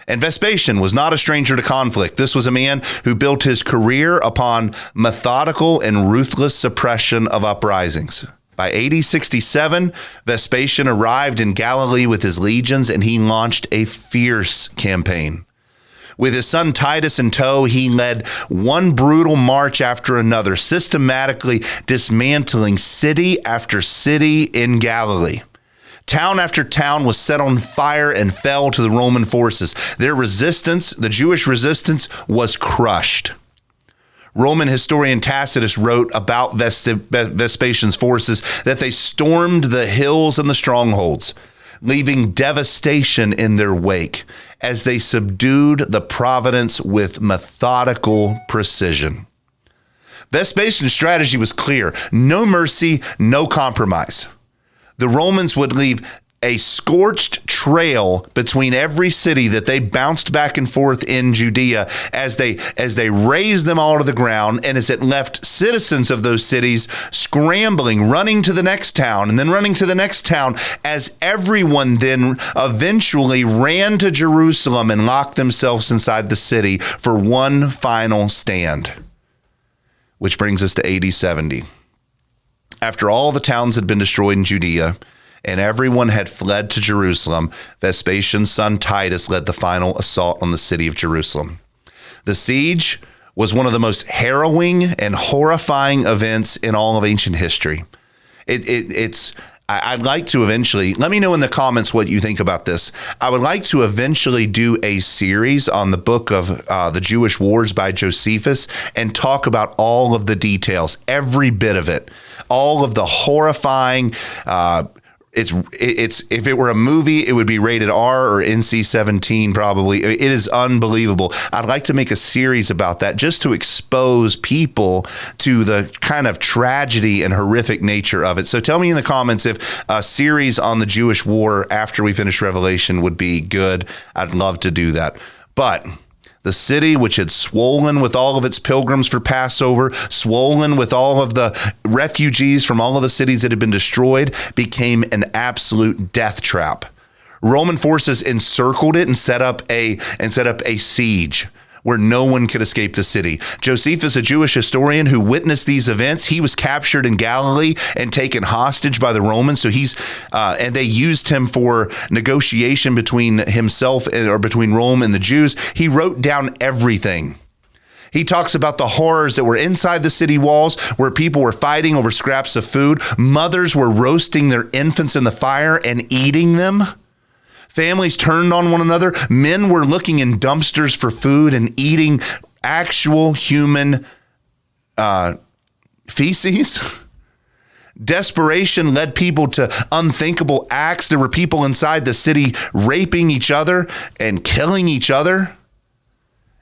And Vespasian was not a stranger to conflict. This was a man who built his career upon methodical and ruthless suppression of uprisings. By AD 67, Vespasian arrived in Galilee with his legions, and he launched a fierce campaign. With his son Titus in tow, he led one brutal march after another, systematically dismantling city after city in Galilee. Town after town was set on fire and fell to the Roman forces. Their resistance, the Jewish resistance, was crushed. Roman historian Tacitus wrote about Vespasian's forces that they stormed the hills and the strongholds, leaving devastation in their wake as they subdued the province with methodical precision. Vespasian's strategy was clear: no mercy, no compromise. The Romans would leave a scorched trail between every city that they bounced back and forth in Judea as they razed them all to the ground, and as it left citizens of those cities scrambling, running to the next town and then running to the next town, as everyone then eventually ran to Jerusalem and locked themselves inside the city for one final stand. Which brings us to AD 70. After all the towns had been destroyed in Judea, and everyone had fled to Jerusalem, Vespasian's son Titus led the final assault on the city of Jerusalem. The siege was one of the most harrowing and horrifying events in all of ancient history. I'd like to eventually, let me know in the comments what you think about this. I would like to eventually do a series on the book of the Jewish Wars by Josephus and talk about all of the details, every bit of it, all of the horrifying, it's if it were a movie, it would be rated R or NC-17 probably. It is unbelievable. I'd like to make a series about that just to expose people to the kind of tragedy and horrific nature of it. So tell me in the comments if a series on the Jewish war after we finish Revelation would be good. I'd love to do that. But the city, which had swollen with all of its pilgrims for Passover, swollen with all of the refugees from all of the cities that had been destroyed, became an absolute death trap. Roman forces encircled it and set up a siege where no one could escape the city. Josephus, a Jewish historian who witnessed these events, he was captured in Galilee and taken hostage by the Romans. So and they used him for negotiation between himself or between Rome and the Jews. He wrote down everything. He talks about the horrors that were inside the city walls, where people were fighting over scraps of food. Mothers were roasting their infants in the fire and eating them. Families turned on one another. Men were looking in dumpsters for food and eating actual human feces. Desperation led people to unthinkable acts. There were people inside the city raping each other and killing each other.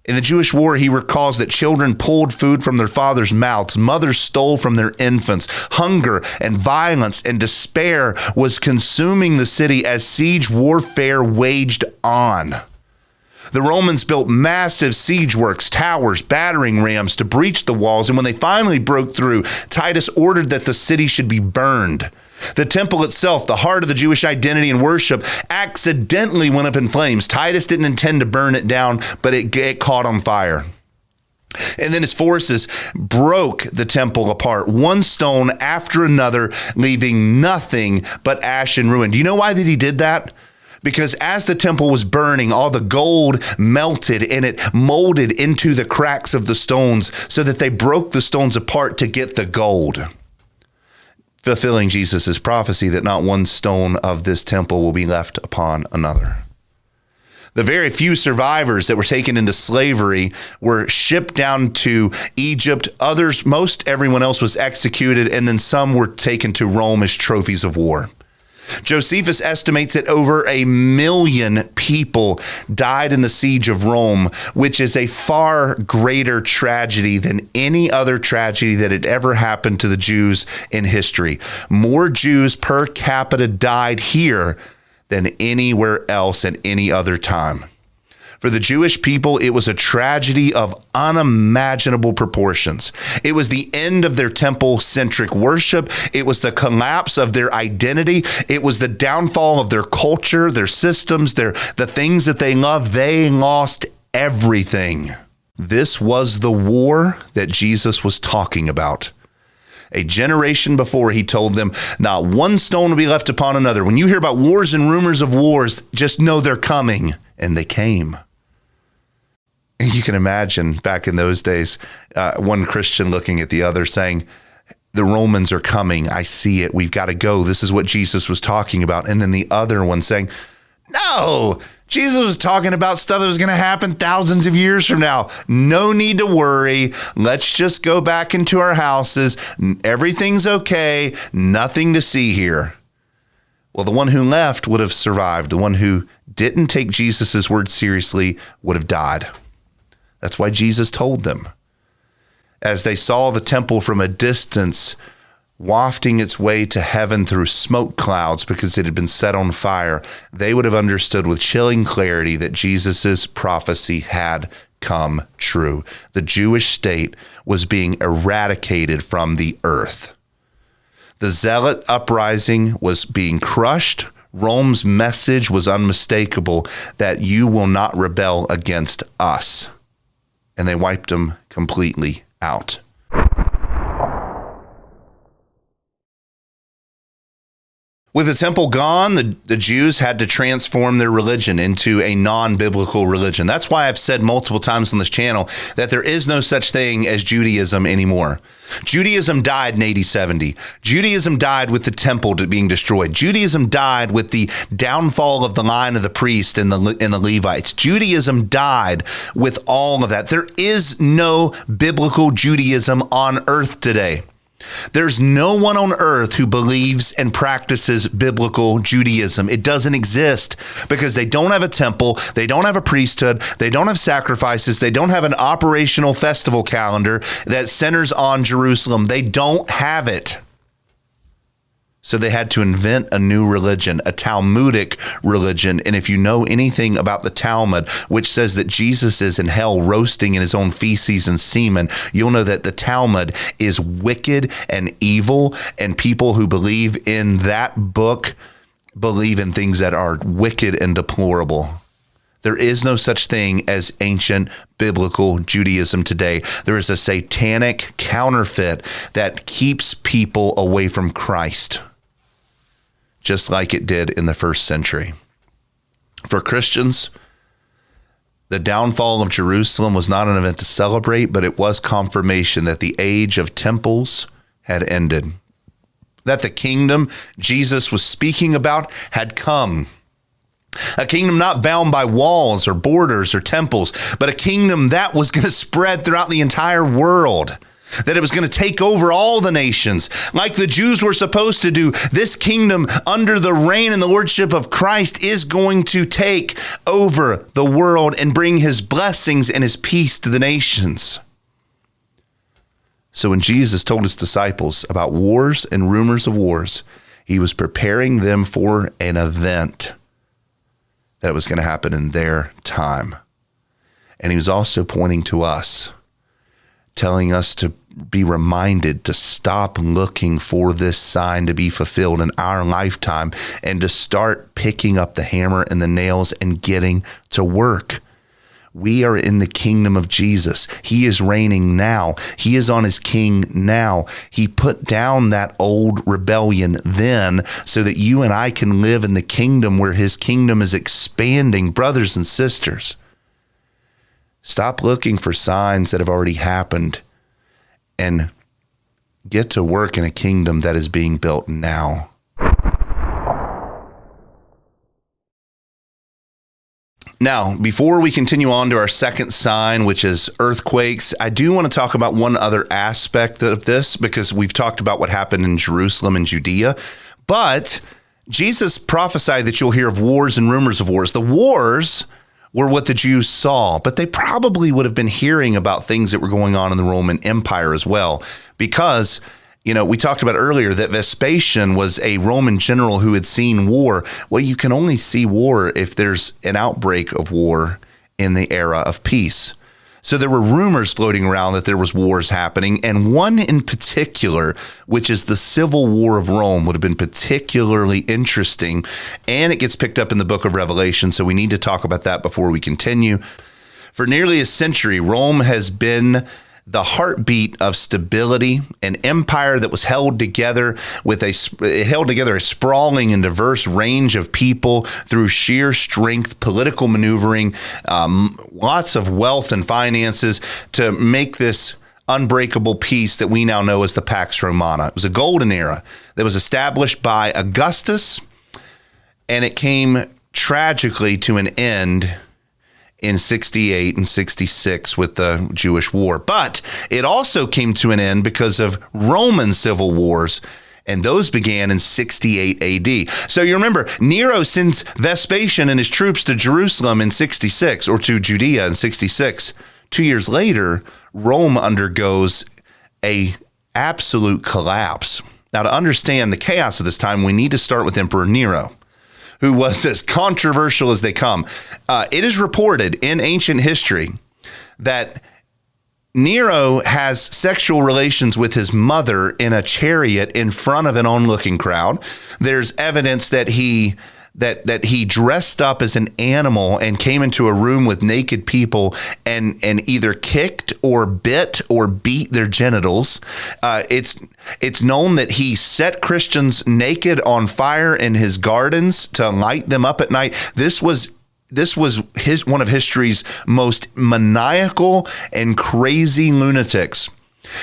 In the Jewish war, he recalls that children pulled food from their fathers' mouths. Mothers stole from their infants. Hunger and violence and despair was consuming the city as siege warfare waged on. The Romans built massive siege works, towers, battering rams to breach the walls. And when they finally broke through, Titus ordered that the city should be burned. The temple itself, the heart of the Jewish identity and worship, accidentally went up in flames. Titus didn't intend to burn it down, but it caught on fire. And then his forces broke the temple apart, one stone after another, leaving nothing but ash and ruin. Do you know why that he did that? Because as the temple was burning, all the gold melted and it molded into the cracks of the stones so that they broke the stones apart to get the gold, fulfilling Jesus' prophecy that not one stone of this temple will be left upon another. The very few survivors that were taken into slavery were shipped down to Egypt. Others, most everyone else was executed, and then some were taken to Rome as trophies of war. Josephus estimates that over 1 million people died in the siege of Rome, which is a far greater tragedy than any other tragedy that had ever happened to the Jews in history. More Jews per capita died here than anywhere else at any other time. For the Jewish people, it was a tragedy of unimaginable proportions. It was the end of their temple-centric worship. It was the collapse of their identity. It was the downfall of their culture, their systems, the things that they loved. They lost everything. This was the war that Jesus was talking about. A generation before, he told them, not one stone will be left upon another. When you hear about wars and rumors of wars, just know they're coming. And they came. And you can imagine back in those days, one Christian looking at the other saying, the Romans are coming. I see it. We've got to go. This is what Jesus was talking about. And then the other one saying, no, Jesus was talking about stuff that was going to happen thousands of years from now. No need to worry. Let's just go back into our houses. Everything's okay. Nothing to see here. Well, the one who left would have survived. The one who didn't take Jesus' word seriously would have died. That's why Jesus told them. As they saw the temple from a distance, wafting its way to heaven through smoke clouds because it had been set on fire, they would have understood with chilling clarity that Jesus' prophecy had come true. The Jewish state was being eradicated from the earth. The zealot uprising was being crushed. Rome's message was unmistakable, that you will not rebel against us. And they wiped them completely out. With the temple gone, the Jews had to transform their religion into a non-biblical religion. That's why I've said multiple times on this channel that there is no such thing as Judaism anymore. Judaism died in AD 70. Judaism died with the temple being destroyed. Judaism died with the downfall of the line of the priest and the Levites. Judaism died with all of that. There is no biblical Judaism on earth today. There's no one on earth who believes and practices biblical Judaism. It doesn't exist because they don't have a temple, they don't have a priesthood, they don't have sacrifices, they don't have an operational festival calendar that centers on Jerusalem. They don't have it. So they had to invent a new religion, a Talmudic religion. And if you know anything about the Talmud, which says that Jesus is in hell roasting in his own feces and semen, you'll know that the Talmud is wicked and evil, and people who believe in that book believe in things that are wicked and deplorable. There is no such thing as ancient biblical Judaism today. There is a satanic counterfeit that keeps people away from Christ, just like it did in the first century. For Christians, The downfall of Jerusalem was not an event to celebrate, but it was confirmation that the age of temples had ended, that the kingdom Jesus was speaking about had come. A kingdom not bound by walls or borders or temples, but a kingdom that was going to spread throughout the entire world, that it was going to take over all the nations like the Jews were supposed to do. This kingdom under the reign and the lordship of Christ is going to take over the world and bring his blessings and his peace to the nations. So when Jesus told his disciples about wars and rumors of wars, he was preparing them for an event that was going to happen in their time. And he was also pointing to us, telling us to be reminded to stop looking for this sign to be fulfilled in our lifetime and to start picking up the hammer and the nails and getting to work. We are in the kingdom of Jesus. He is reigning now. He is on his king now. He put down that old rebellion then so that you and I can live in the kingdom where his kingdom is expanding. Brothers and sisters, stop looking for signs that have already happened and get to work in a kingdom that is being built now. Now, before we continue on to our second sign, which is earthquakes, I do want to talk about one other aspect of this, because we've talked about what happened in Jerusalem and Judea, but Jesus prophesied that you'll hear of wars and rumors of wars. The wars were what the Jews saw, but they probably would have been hearing about things that were going on in the Roman Empire as well, because we talked about earlier that Vespasian was a Roman general who had seen war. Well, you can only see war if there's an outbreak of war in the era of peace. So there were rumors floating around that there was wars happening, and one in particular, which is the Civil War of Rome, would have been particularly interesting, and it gets picked up in the book of Revelation, so we need to talk about that before we continue. For nearly a century, Rome has been the heartbeat of stability, an empire that was held together a sprawling and diverse range of people through sheer strength, political maneuvering, lots of wealth and finances to make this unbreakable peace that we now know as the Pax Romana. It was a golden era that was established by Augustus, and it came tragically to an end in 68 and 66 with the Jewish War. But it also came to an end because of Roman civil wars, and those began in 68 AD. So you remember, Nero sends Vespasian and his troops to Jerusalem in 66, or to Judea in 66. 2 years later, Rome undergoes a absolute collapse. Now, to understand the chaos of this time, we need to start with Emperor Nero, who was as controversial as they come. It is reported in ancient history that Nero has sexual relations with his mother in a chariot in front of an onlooking crowd. There's evidence that he dressed up as an animal and came into a room with naked people and either kicked or bit or beat their genitals. It's known that he set Christians naked on fire in his gardens to light them up at night. This was one of history's most maniacal and crazy lunatics.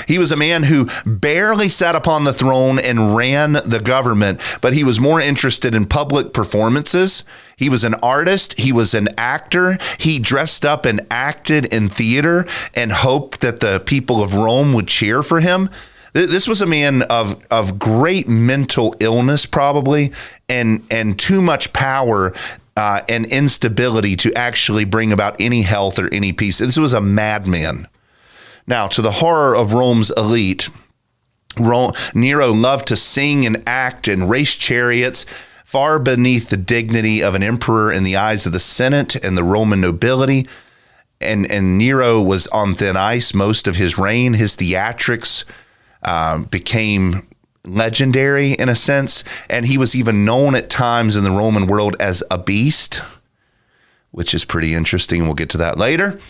He was a man who barely sat upon the throne and ran the government, but he was more interested in public performances. He was an artist. He was an actor. He dressed up and acted in theater and hoped that the people of Rome would cheer for him. This was a man of great mental illness, probably, and too much power and instability to actually bring about any health or any peace. This was a madman. Now, to the horror of Rome's elite, Nero loved to sing and act and race chariots, far beneath the dignity of an emperor in the eyes of the Senate and the Roman nobility. And Nero was on thin ice most of his reign. His theatrics became legendary in a sense, and he was even known at times in the Roman world as a beast, which is pretty interesting. We'll get to that later.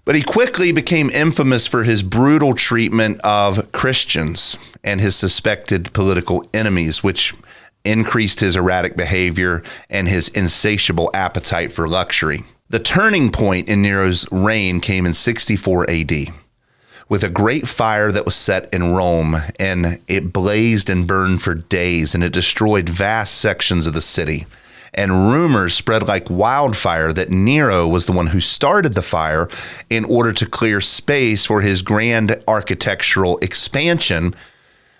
But he quickly became infamous for his brutal treatment of Christians and his suspected political enemies, which increased his erratic behavior and his insatiable appetite for luxury. The turning point in Nero's reign came in 64 AD with a great fire that was set in Rome, and it blazed and burned for days, and it destroyed vast sections of the city. And rumors spread like wildfire that Nero was the one who started the fire in order to clear space for his grand architectural expansion,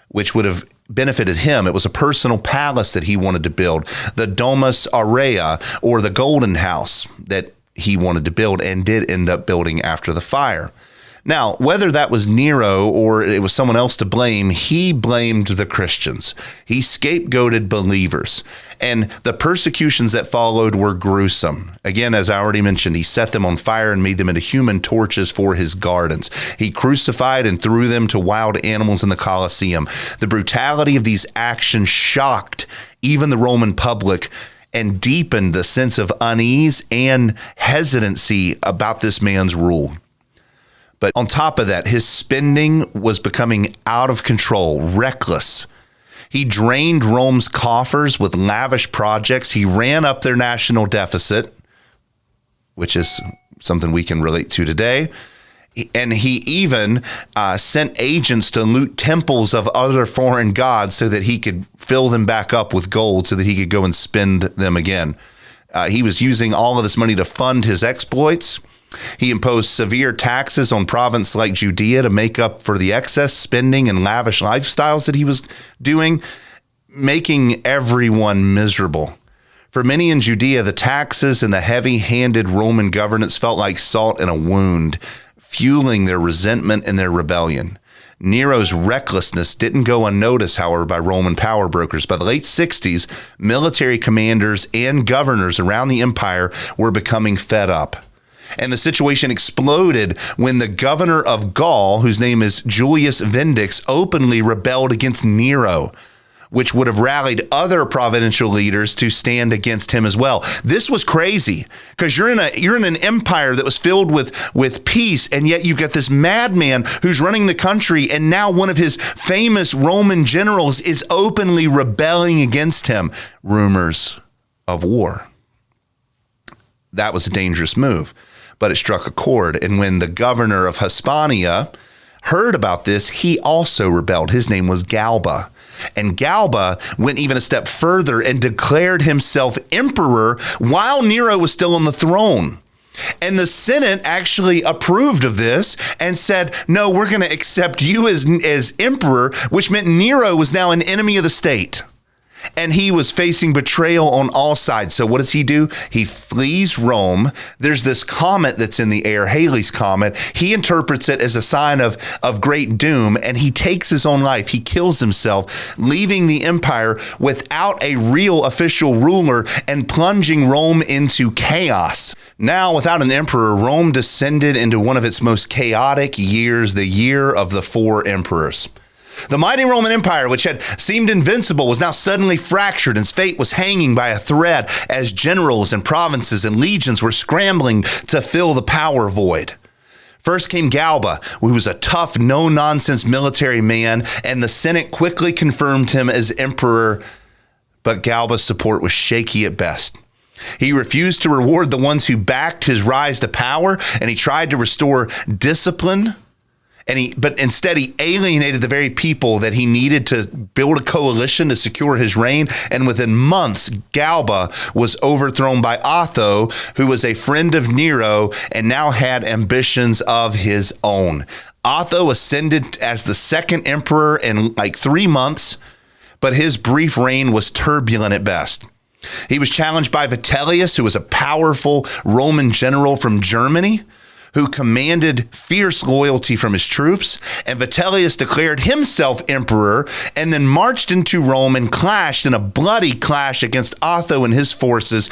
which would have benefited him. It was a personal palace that he wanted to build, the Domus Aurea, or the Golden House, that he wanted to build and did end up building after the fire. Now, whether that was Nero or it was someone else to blame, he blamed the Christians. He scapegoated believers. And the persecutions that followed were gruesome. Again, as I already mentioned, he set them on fire and made them into human torches for his gardens. He crucified and threw them to wild animals in the Colosseum. The brutality of these actions shocked even the Roman public and deepened the sense of unease and hesitancy about this man's rule. But on top of that, his spending was becoming out of control, reckless. He drained Rome's coffers with lavish projects. He ran up their national deficit, which is something we can relate to today. And he even sent agents to loot temples of other foreign gods so that he could fill them back up with gold so that he could go and spend them again. He was using all of this money to fund his exploits. He imposed severe taxes on provinces like Judea to make up for the excess spending and lavish lifestyles that he was doing, making everyone miserable. For many in Judea, the taxes and the heavy-handed Roman governance felt like salt in a wound, fueling their resentment and their rebellion. Nero's recklessness didn't go unnoticed, however, by Roman power brokers. By the late 60s, military commanders and governors around the empire were becoming fed up. And the situation exploded when the governor of Gaul, whose name is Julius Vindix, openly rebelled against Nero, which would have rallied other provincial leaders to stand against him as well. This was crazy because you're in an empire that was filled with peace, and yet you've got this madman who's running the country, and now one of his famous Roman generals is openly rebelling against him. Rumors of war. That was a dangerous move, but it struck a chord. And when the governor of Hispania heard about this, he also rebelled. His name was Galba. And Galba went even a step further and declared himself emperor while Nero was still on the throne. And the Senate actually approved of this and said, no, we're going to accept you as emperor, which meant Nero was now an enemy of the state. And he was facing betrayal on all sides. So what does he do? He flees Rome. There's this comet that's in the air, Halley's Comet. He interprets it as a sign of great doom, and he takes his own life. He kills himself, leaving the empire without a real official ruler and plunging Rome into chaos. Now, without an emperor, Rome descended into one of its most chaotic years, the year of the four emperors. The mighty Roman Empire, which had seemed invincible, was now suddenly fractured, and its fate was hanging by a thread as generals and provinces and legions were scrambling to fill the power void. First came Galba, who was a tough, no-nonsense military man, and the Senate quickly confirmed him as emperor, but Galba's support was shaky at best. He refused to reward the ones who backed his rise to power, and he tried to restore discipline. But instead, he alienated the very people that he needed to build a coalition to secure his reign. And within months, Galba was overthrown by Otho, who was a friend of Nero and now had ambitions of his own. Otho ascended as the second emperor in like 3 months, but his brief reign was turbulent at best. He was challenged by Vitellius, who was a powerful Roman general from Germany, who commanded fierce loyalty from his troops, and Vitellius declared himself emperor and then marched into Rome and clashed in a bloody clash against Otho and his forces,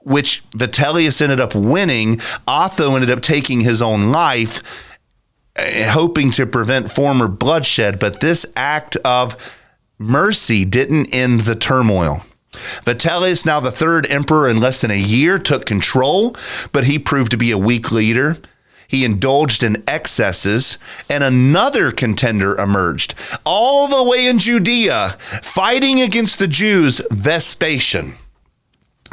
which Vitellius ended up winning. Otho ended up taking his own life, hoping to prevent former bloodshed, but this act of mercy didn't end the turmoil. Vitellius, now the third emperor in less than a year, took control, but he proved to be a weak leader. He indulged in excesses, and another contender emerged, all the way in Judea, fighting against the Jews, Vespasian.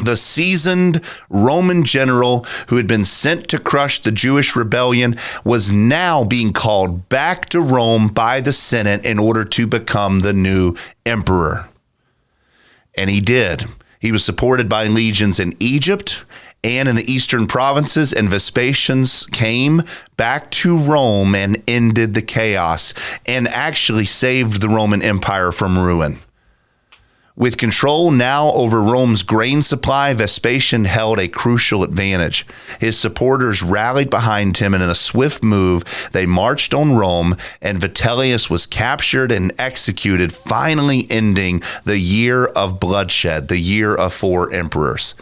The seasoned Roman general who had been sent to crush the Jewish rebellion was now being called back to Rome by the Senate in order to become the new emperor. And he did. He was supported by legions in Egypt and in the eastern provinces, and Vespasian came back to Rome and ended the chaos and actually saved the Roman Empire from ruin. With control now over Rome's grain supply, Vespasian held a crucial advantage. His supporters rallied behind him, and in a swift move, they marched on Rome, and Vitellius was captured and executed, finally ending the year of bloodshed, the year of 4 emperors.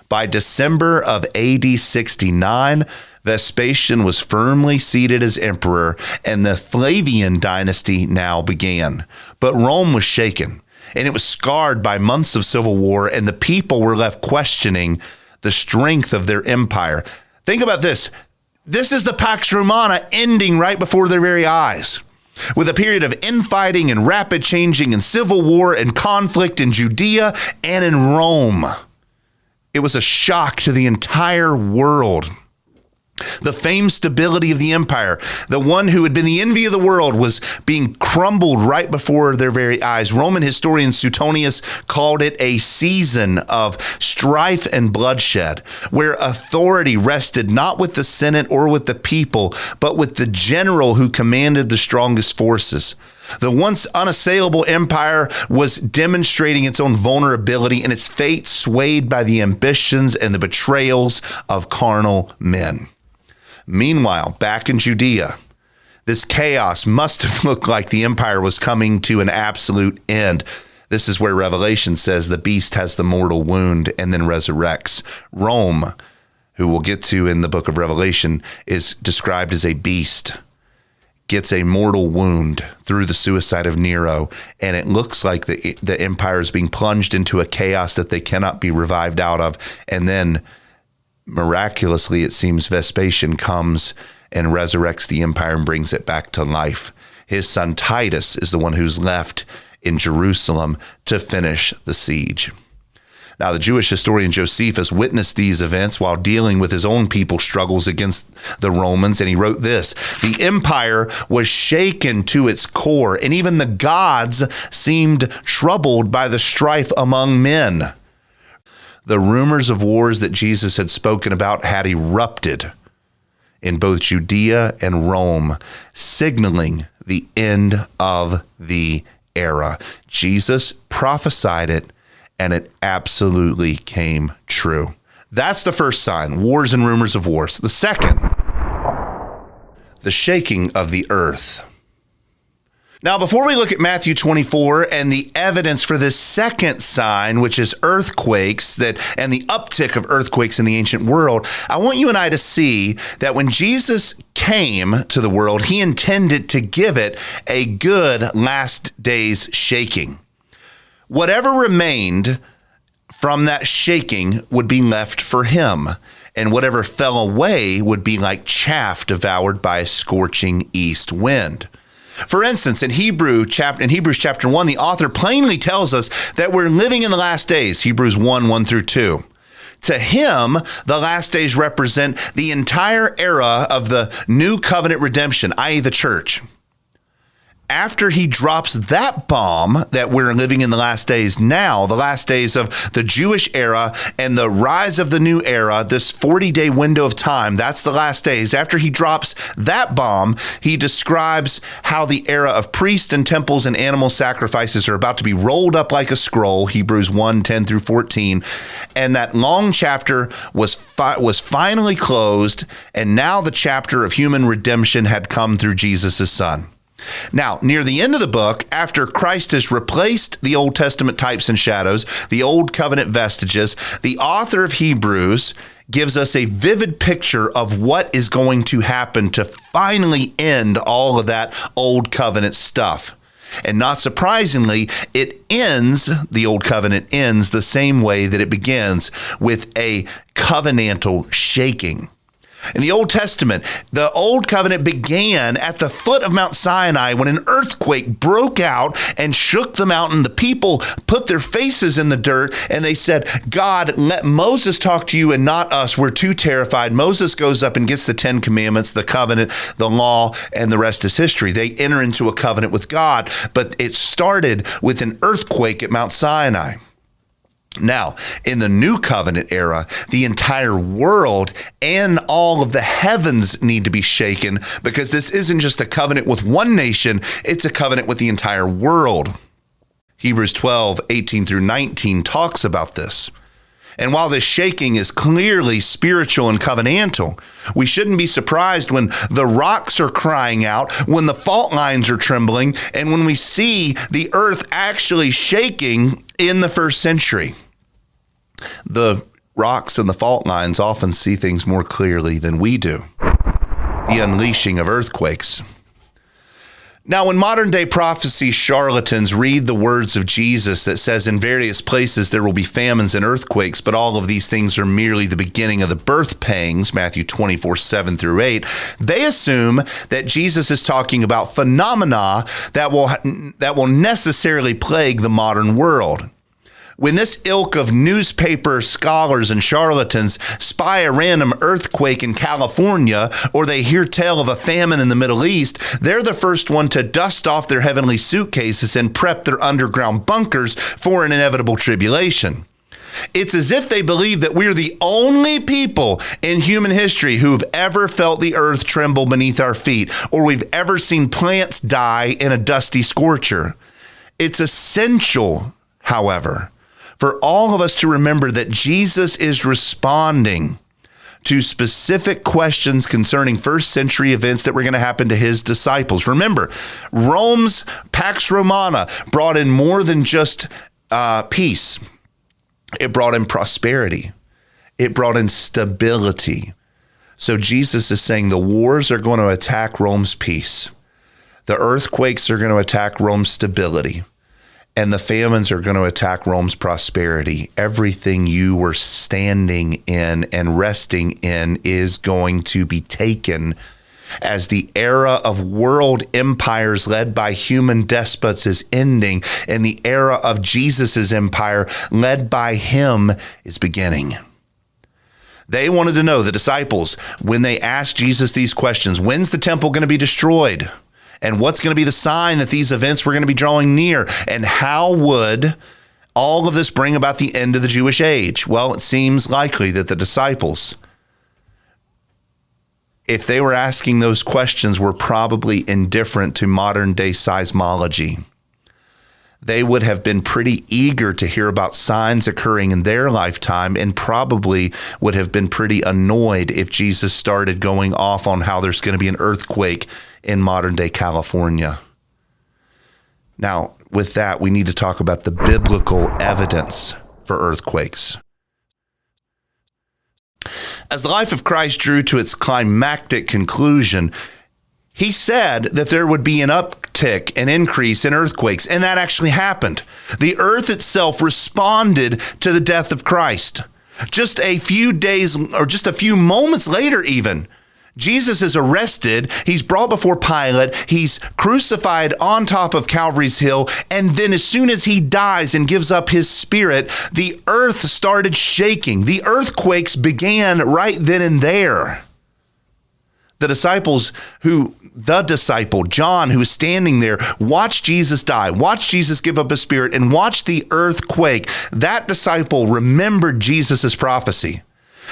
By December of AD 69, Vespasian was firmly seated as emperor, and the Flavian dynasty now began. But Rome was shaken, and it was scarred by months of civil war, and the people were left questioning the strength of their empire. Think about this. This is the Pax Romana ending right before their very eyes, with a period of infighting and rapid changing and civil war and conflict in Judea and in Rome. It was a shock to the entire world. The famed stability of the empire, the one who had been the envy of the world, was being crumbled right before their very eyes. Roman historian Suetonius called it a season of strife and bloodshed, where authority rested not with the Senate or with the people, but with the general who commanded the strongest forces. The once unassailable empire was demonstrating its own vulnerability, and its fate swayed by the ambitions and the betrayals of carnal men. Meanwhile, back in Judea, this chaos must have looked like the empire was coming to an absolute end. This is where Revelation says the beast has the mortal wound and then resurrects. Rome, who we'll get to in the book of Revelation, is described as a beast, gets a mortal wound through the suicide of Nero, and it looks like the empire is being plunged into a chaos that they cannot be revived out of. And then miraculously, it seems Vespasian comes and resurrects the empire and brings it back to life. His son Titus is the one who's left in Jerusalem to finish the siege. Now, the Jewish historian Josephus witnessed these events while dealing with his own people's struggles against the Romans, and he wrote this: "The empire was shaken to its core, and even the gods seemed troubled by the strife among men." The rumors of wars that Jesus had spoken about had erupted in both Judea and Rome, signaling the end of the era. Jesus prophesied it, and it absolutely came true. That's the first sign, wars and rumors of wars. The second, the shaking of the earth. Now, before we look at Matthew 24 and the evidence for this second sign, which is earthquakes and the uptick of earthquakes in the ancient world, I want you and I to see that when Jesus came to the world, he intended to give it a good last days shaking. Whatever remained from that shaking would be left for him, and whatever fell away would be like chaff devoured by a scorching east wind. For instance, in Hebrews chapter 1, the author plainly tells us that we're living in the last days, Hebrews 1 through 2. To him, the last days represent the entire era of the new covenant redemption, i.e. the church. After he drops that bomb that we're living in the last days now, the last days of the Jewish era and the rise of the new era, this 40-day window of time, that's the last days. After he drops that bomb, he describes how the era of priests and temples and animal sacrifices are about to be rolled up like a scroll, Hebrews 1:10 through 14. And that long chapter was finally closed, and now the chapter of human redemption had come through Jesus' son. Now, near the end of the book, after Christ has replaced the Old Testament types and shadows, the Old Covenant vestiges, the author of Hebrews gives us a vivid picture of what is going to happen to finally end all of that Old Covenant stuff. And not surprisingly, the Old Covenant ends the same way that it begins, with a covenantal shaking. In the Old Testament, the Old Covenant began at the foot of Mount Sinai when an earthquake broke out and shook the mountain. The people put their faces in the dirt and they said, God, let Moses talk to you and not us. We're too terrified. Moses goes up and gets the 10 Commandments, the covenant, the law, and the rest is history. They enter into a covenant with God, but it started with an earthquake at Mount Sinai. Now, in the New Covenant era, the entire world and all of the heavens need to be shaken because this isn't just a covenant with one nation, it's a covenant with the entire world. Hebrews 12:18-19 talks about this. And while this shaking is clearly spiritual and covenantal, we shouldn't be surprised when the rocks are crying out, when the fault lines are trembling, and when we see the earth actually shaking in the first century. The rocks and the fault lines often see things more clearly than we do. The unleashing of earthquakes. Now, when modern day prophecy charlatans read the words of Jesus that says in various places there will be famines and earthquakes, but all of these things are merely the beginning of the birth pangs, Matthew 24:7-8, they assume that Jesus is talking about phenomena that will necessarily plague the modern world. When this ilk of newspaper scholars and charlatans spy a random earthquake in California or they hear tell of a famine in the Middle East, they're the first one to dust off their heavenly suitcases and prep their underground bunkers for an inevitable tribulation. It's as if they believe that we're the only people in human history who've ever felt the earth tremble beneath our feet, or we've ever seen plants die in a dusty scorcher. It's essential, however, for all of us to remember that Jesus is responding to specific questions concerning first century events that were going to happen to his disciples. Remember, Rome's Pax Romana brought in more than just peace. It brought in prosperity. It brought in stability. So Jesus is saying the wars are going to attack Rome's peace. The earthquakes are going to attack Rome's stability. And the famines are going to attack Rome's prosperity. Everything you were standing in and resting in is going to be taken as the era of world empires led by human despots is ending and the era of Jesus's empire led by him is beginning. They wanted to know, the disciples, when they asked Jesus these questions, when's the temple going to be destroyed? And what's going to be the sign that these events were going to be drawing near? And how would all of this bring about the end of the Jewish age? Well, it seems likely that the disciples, if they were asking those questions, were probably indifferent to modern day seismology. They would have been pretty eager to hear about signs occurring in their lifetime and probably would have been pretty annoyed if Jesus started going off on how there's going to be an earthquake in modern day California. Now, with that, we need to talk about the biblical evidence for earthquakes. As the life of Christ drew to its climactic conclusion, he said that there would be an uptick, an increase in earthquakes, and that actually happened. The earth itself responded to the death of Christ. Just a few days, or just a few moments later even, Jesus is arrested, he's brought before Pilate, he's crucified on top of Calvary's Hill, and then as soon as he dies and gives up his spirit, the earth started shaking. The earthquakes began right then and there. The disciple, John, who was standing there, watched Jesus die, watched Jesus give up his spirit, and watched the earth quake. That disciple remembered Jesus' prophecy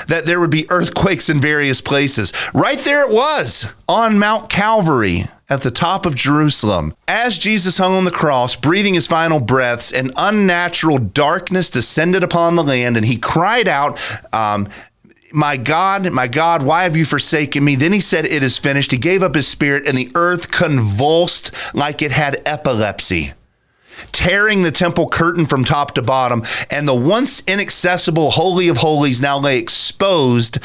that there would be earthquakes in various places. Right there it was on Mount Calvary at the top of Jerusalem. As Jesus hung on the cross, breathing his final breaths, an unnatural darkness descended upon the land, and he cried out, my God, why have you forsaken me? Then he said, it is finished. He gave up his spirit, and the earth convulsed like it had epilepsy, tearing the temple curtain from top to bottom, and the once inaccessible Holy of Holies now lay exposed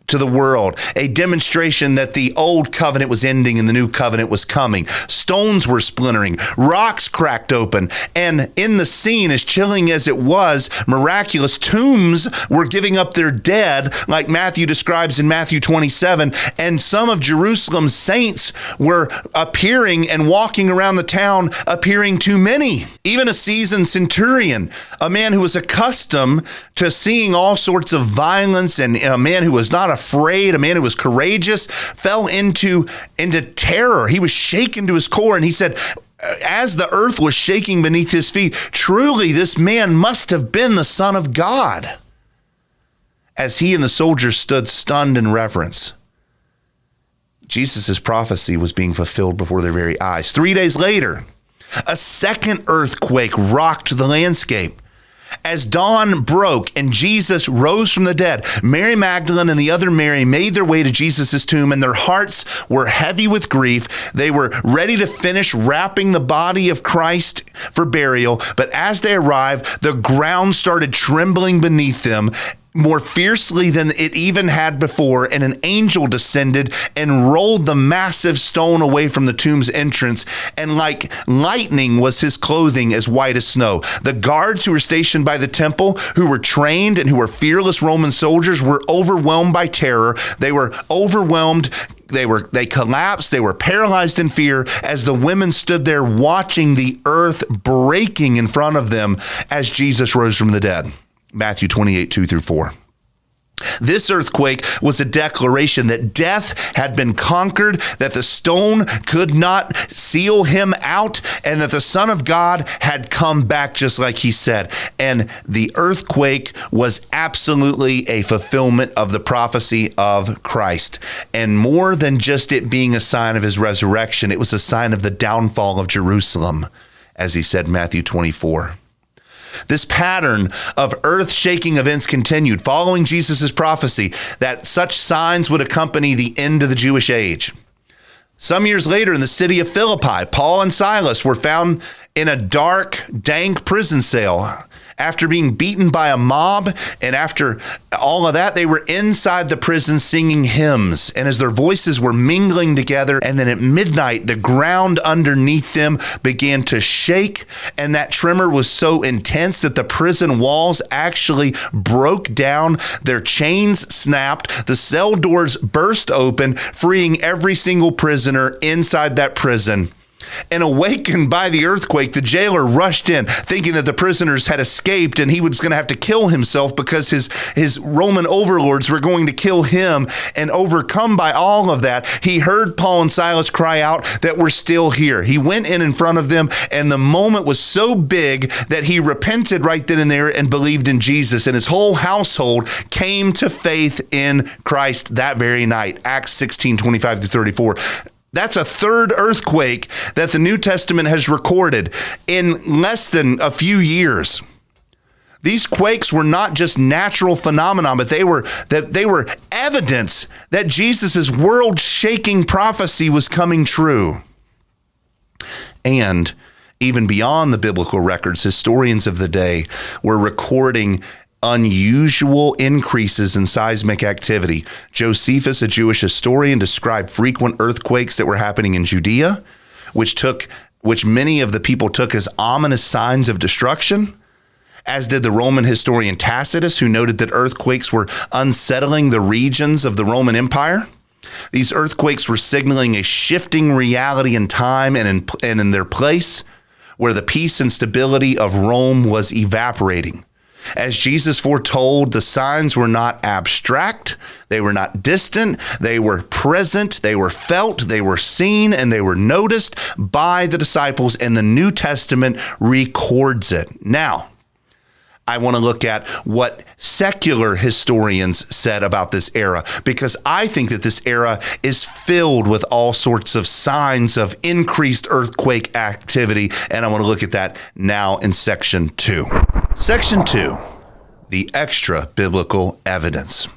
to the world, a demonstration that the old covenant was ending and the new covenant was coming. Stones were splintering, rocks cracked open, and in the scene, as chilling as it was, miraculous tombs were giving up their dead, like Matthew describes in Matthew 27, and some of Jerusalem's saints were appearing and walking around the town, appearing to many. Even a seasoned centurion, a man who was accustomed to seeing all sorts of violence, and a man who was not afraid, a man who was courageous, fell into terror. He was shaken to his core, and he said, as the earth was shaking beneath his feet, truly this man must have been the Son of God. As he and the soldiers stood stunned in reverence, Jesus' prophecy was being fulfilled before their very eyes. 3 days later, a second earthquake rocked the landscape. As dawn broke and Jesus rose from the dead, Mary Magdalene and the other Mary made their way to Jesus' tomb, and their hearts were heavy with grief. They were ready to finish wrapping the body of Christ for burial, but as they arrived, the ground started trembling beneath them more fiercely than it even had before, and an angel descended and rolled the massive stone away from the tomb's entrance, and like lightning was his clothing as white as snow. The guards who were stationed by the temple, who were trained and who were fearless Roman soldiers, were overwhelmed by terror. They were overwhelmed. They collapsed. They were paralyzed in fear as the women stood there watching the earth breaking in front of them as Jesus rose from the dead. Matthew 28, 2-4. This earthquake was a declaration that death had been conquered, that the stone could not seal him out, and that the Son of God had come back just like he said. And the earthquake was absolutely a fulfillment of the prophecy of Christ. And more than just it being a sign of his resurrection, it was a sign of the downfall of Jerusalem, as he said in Matthew 24. This pattern of earth-shaking events continued, following Jesus' prophecy that such signs would accompany the end of the Jewish age. Some years later, in the city of Philippi, Paul and Silas were found in a dark, dank prison cell. After being beaten by a mob, and after all of that, they were inside the prison singing hymns. And as their voices were mingling together, and then at midnight, the ground underneath them began to shake. And that tremor was so intense that the prison walls actually broke down. Their chains snapped. The cell doors burst open, freeing every single prisoner inside that prison. And awakened by the earthquake, the jailer rushed in, thinking that the prisoners had escaped and he was going to have to kill himself because his Roman overlords were going to kill him. And overcome by all of that, he heard Paul and Silas cry out that we're still here. He went in front of them, and the moment was so big that he repented right then and there and believed in Jesus. And his whole household came to faith in Christ that very night. Acts 16, 25-34. That's a third earthquake that the New Testament has recorded in less than a few years. These quakes were not just natural phenomena, but they were evidence that Jesus' world-shaking prophecy was coming true. And even beyond the biblical records, historians of the day were recording unusual increases in seismic activity. Josephus, a Jewish historian, described frequent earthquakes that were happening in Judea, which many of the people took as ominous signs of destruction, as did the Roman historian Tacitus, who noted that earthquakes were unsettling the regions of the Roman Empire. These earthquakes were signaling a shifting reality in time and in their place, where the peace and stability of Rome was evaporating. As Jesus foretold, the signs were not abstract, they were not distant, they were present, they were felt, they were seen, and they were noticed by the disciples, and the New Testament records it. Now, I want to look at what secular historians said about this era, because I think that this era is filled with all sorts of signs of increased earthquake activity, and I want to look at that now in section 2. Section 2, the extra biblical evidence.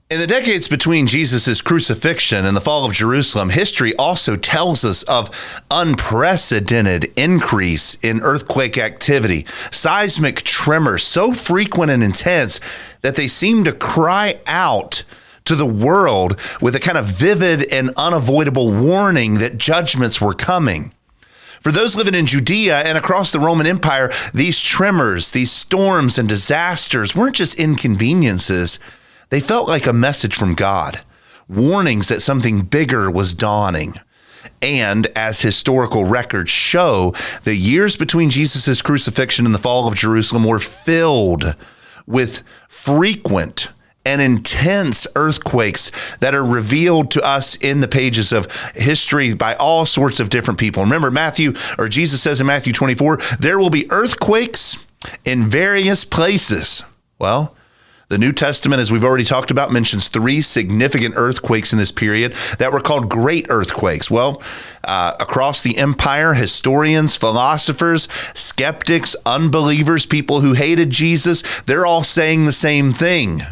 In the decades between Jesus' crucifixion and the fall of Jerusalem, history also tells us of unprecedented increase in earthquake activity, seismic tremors so frequent and intense that they seem to cry out to the world with a kind of vivid and unavoidable warning that judgments were coming. For those living in Judea and across the Roman Empire, these tremors, these storms and disasters weren't just inconveniences. They felt like a message from God, warnings that something bigger was dawning. And as historical records show, the years between Jesus' crucifixion and the fall of Jerusalem were filled with frequent and intense earthquakes that are revealed to us in the pages of history by all sorts of different people. Remember, Jesus says in Matthew 24, there will be earthquakes in various places. Well, the New Testament, as we've already talked about, mentions 3 significant earthquakes in this period that were called great earthquakes. Well, across the empire, historians, philosophers, skeptics, unbelievers, people who hated Jesus, they're all saying the same thing.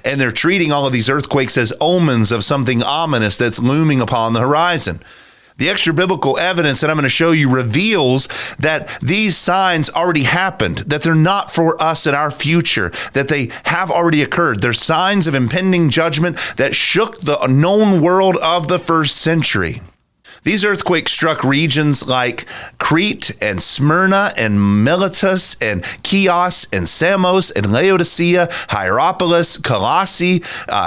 And they're treating all of these earthquakes as omens of something ominous that's looming upon the horizon. The extra biblical evidence that I'm going to show you reveals that these signs already happened, that they're not for us in our future, that they have already occurred. They're signs of impending judgment that shook the known world of the first century. These earthquakes struck regions like Crete and Smyrna and Miletus and Chios and Samos and Laodicea, Hierapolis, Colossae,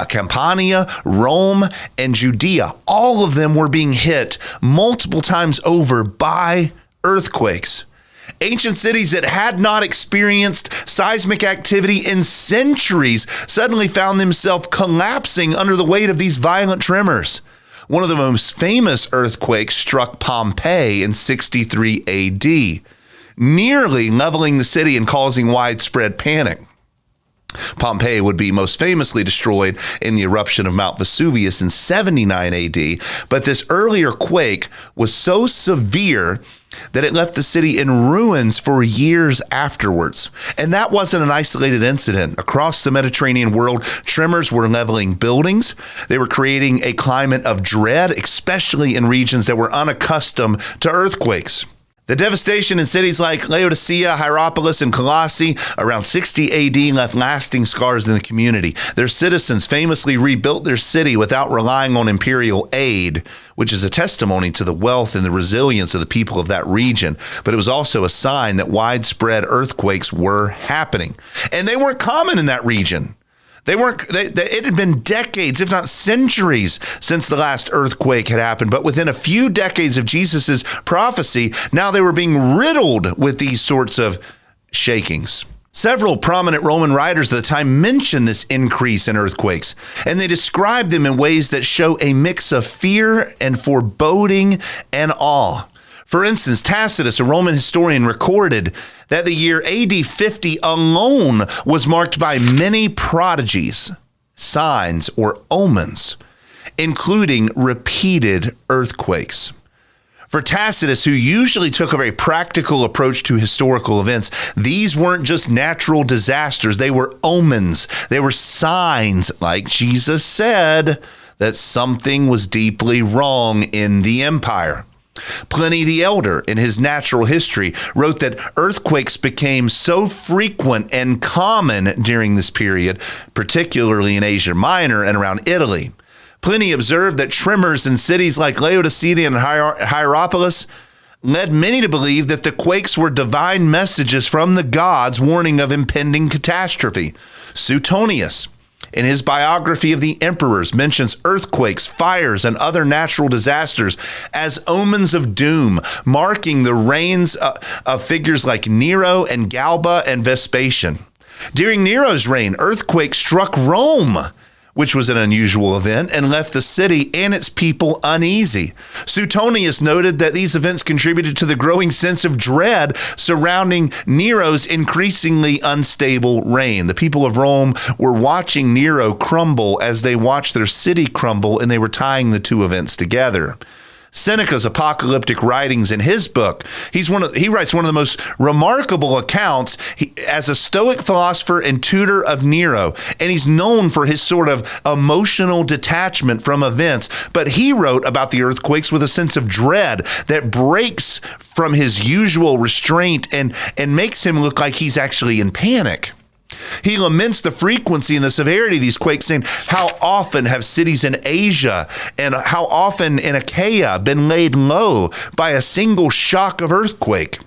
Campania, Rome, and Judea. All of them were being hit multiple times over by earthquakes. Ancient cities that had not experienced seismic activity in centuries suddenly found themselves collapsing under the weight of these violent tremors. One of the most famous earthquakes struck Pompeii in 63 AD, nearly leveling the city and causing widespread panic. Pompeii would be most famously destroyed in the eruption of Mount Vesuvius in 79 AD, but this earlier quake was so severe that it left the city in ruins for years afterwards. And that wasn't an isolated incident. Across the Mediterranean world, tremors were leveling buildings. They were creating a climate of dread, especially in regions that were unaccustomed to earthquakes. The devastation in cities like Laodicea, Hierapolis, and Colossae around 60 AD left lasting scars in the community. Their citizens famously rebuilt their city without relying on imperial aid, which is a testimony to the wealth and the resilience of the people of that region. But it was also a sign that widespread earthquakes were happening. And they weren't common in that region. It had been decades, if not centuries, since the last earthquake had happened. But within a few decades of Jesus's prophecy, now they were being riddled with these sorts of shakings. Several prominent Roman writers of the time mention this increase in earthquakes, and they describe them in ways that show a mix of fear and foreboding and awe. For instance, Tacitus, a Roman historian, recorded that the year AD 50 alone was marked by many prodigies, signs, or omens, including repeated earthquakes. For Tacitus, who usually took a very practical approach to historical events, these weren't just natural disasters. They were omens. They were signs, like Jesus said, that something was deeply wrong in the empire. Pliny the Elder, in his Natural History, wrote that earthquakes became so frequent and common during this period, particularly in Asia Minor and around Italy. Pliny observed that tremors in cities like Laodicea and Hierapolis led many to believe that the quakes were divine messages from the gods warning of impending catastrophe. Suetonius, in his biography of the emperors, mentions earthquakes, fires, and other natural disasters as omens of doom, marking the reigns of figures like Nero and Galba and Vespasian. During Nero's reign, earthquakes struck Rome, which was an unusual event, and left the city and its people uneasy. Suetonius noted that these events contributed to the growing sense of dread surrounding Nero's increasingly unstable reign. The people of Rome were watching Nero crumble as they watched their city crumble, and they were tying the two events together. Seneca's apocalyptic writings in his book, he writes one of the most remarkable accounts as a Stoic philosopher and tutor of Nero, and he's known for his sort of emotional detachment from events, but he wrote about the earthquakes with a sense of dread that breaks from his usual restraint and makes him look like he's actually in panic. He laments the frequency and the severity of these quakes, saying, how often have cities in Asia and how often in Achaia been laid low by a single shock of earthquake?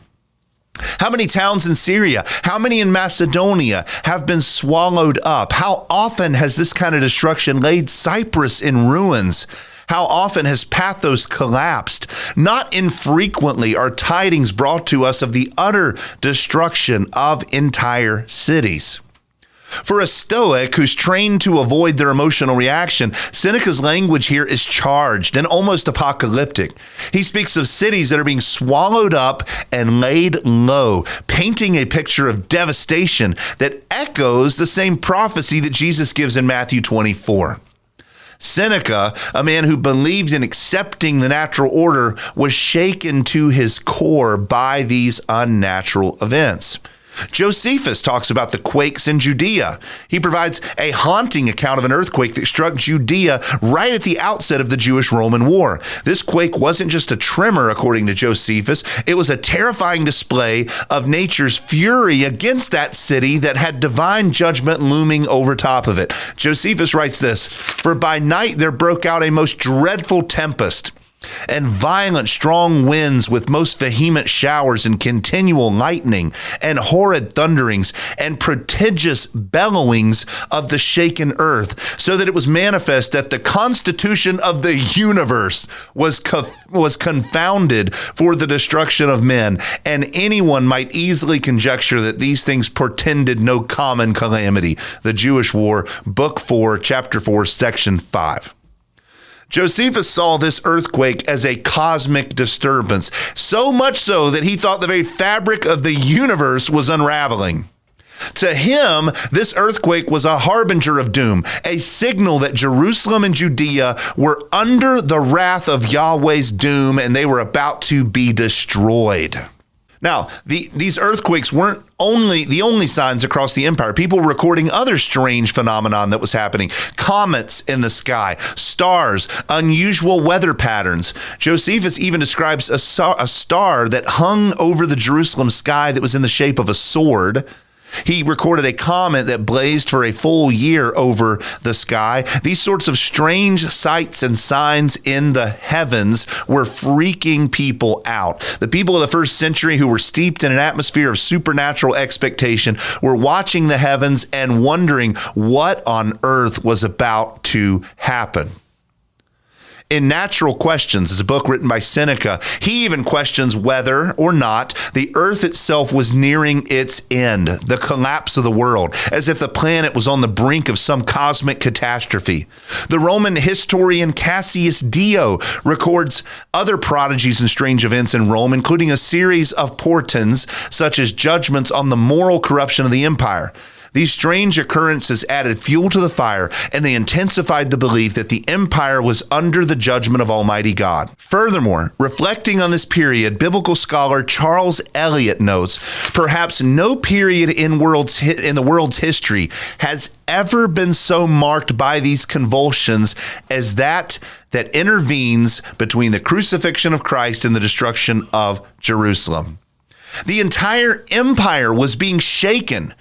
How many towns in Syria, how many in Macedonia have been swallowed up? How often has this kind of destruction laid Cyprus in ruins? How often has Pathos collapsed? Not infrequently are tidings brought to us of the utter destruction of entire cities. For a Stoic who's trained to avoid their emotional reaction, Seneca's language here is charged and almost apocalyptic. He speaks of cities that are being swallowed up and laid low, painting a picture of devastation that echoes the same prophecy that Jesus gives in Matthew 24. Seneca, a man who believed in accepting the natural order, was shaken to his core by these unnatural events. Josephus talks about the quakes in Judea. He provides a haunting account of an earthquake that struck Judea right at the outset of the Jewish-Roman War. This quake wasn't just a tremor, according to Josephus. It was a terrifying display of nature's fury against that city that had divine judgment looming over top of it. Josephus writes this, "For by night there broke out a most dreadful tempest, and violent strong winds with most vehement showers and continual lightning and horrid thunderings and prodigious bellowings of the shaken earth, so that it was manifest that the constitution of the universe was confounded for the destruction of men, and anyone might easily conjecture that these things portended no common calamity." The Jewish War, Book 4, Chapter 4, Section 5. Josephus saw this earthquake as a cosmic disturbance, so much so that he thought the very fabric of the universe was unraveling. To him, this earthquake was a harbinger of doom, a signal that Jerusalem and Judea were under the wrath of Yahweh's doom and they were about to be destroyed. Now, these earthquakes weren't the only signs across the empire. People were recording other strange phenomenon that was happening. Comets in the sky, stars, unusual weather patterns. Josephus even describes a star that hung over the Jerusalem sky that was in the shape of a sword. He recorded a comet that blazed for a full year over the sky. These sorts of strange sights and signs in the heavens were freaking people out. The people of the first century who were steeped in an atmosphere of supernatural expectation were watching the heavens and wondering what on earth was about to happen. In Natural Questions, is a book written by Seneca, he even questions whether or not the earth itself was nearing its end, the collapse of the world, as if the planet was on the brink of some cosmic catastrophe. The Roman historian Cassius Dio records other prodigies and strange events in Rome, including a series of portents, such as judgments on the moral corruption of the empire. These strange occurrences added fuel to the fire, and they intensified the belief that the empire was under the judgment of Almighty God. Furthermore, reflecting on this period, biblical scholar Charles Eliot notes, perhaps no period in the world's history has ever been so marked by these convulsions as that intervenes between the crucifixion of Christ and the destruction of Jerusalem. The entire empire was being shaken.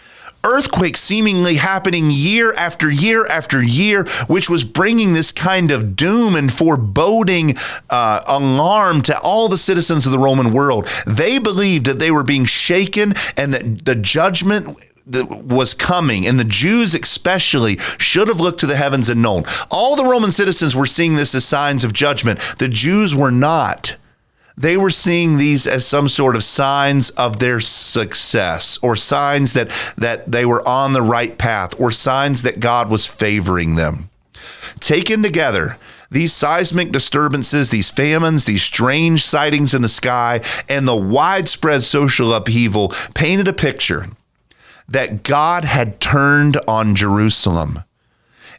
Earthquakes seemingly happening year after year after year, which was bringing this kind of doom and foreboding alarm to all the citizens of the Roman world. They believed that they were being shaken and that the judgment that was coming, and the Jews especially should have looked to the heavens and known. All the Roman citizens were seeing this as signs of judgment. The Jews were not. They were seeing these as some sort of signs of their success, or signs that they were on the right path, or signs that God was favoring them. Taken together, these seismic disturbances, these famines, these strange sightings in the sky, and the widespread social upheaval painted a picture that God had turned on Jerusalem.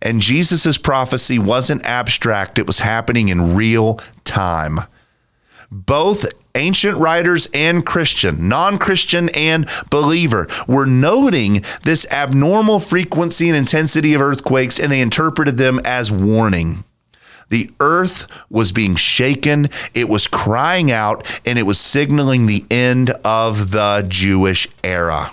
And Jesus' prophecy wasn't abstract, it was happening in real time. Both ancient writers and Christian, non-Christian and believer, were noting this abnormal frequency and intensity of earthquakes, and they interpreted them as warning. The earth was being shaken, it was crying out, and it was signaling the end of the Jewish era.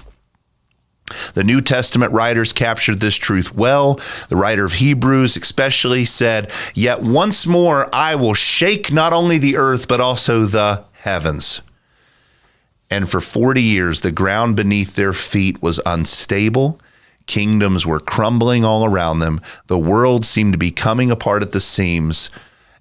The New Testament writers captured this truth well. The writer of Hebrews especially said, "Yet once more I will shake not only the earth, but also the heavens." And for 40 years, the ground beneath their feet was unstable. Kingdoms were crumbling all around them. The world seemed to be coming apart at the seams.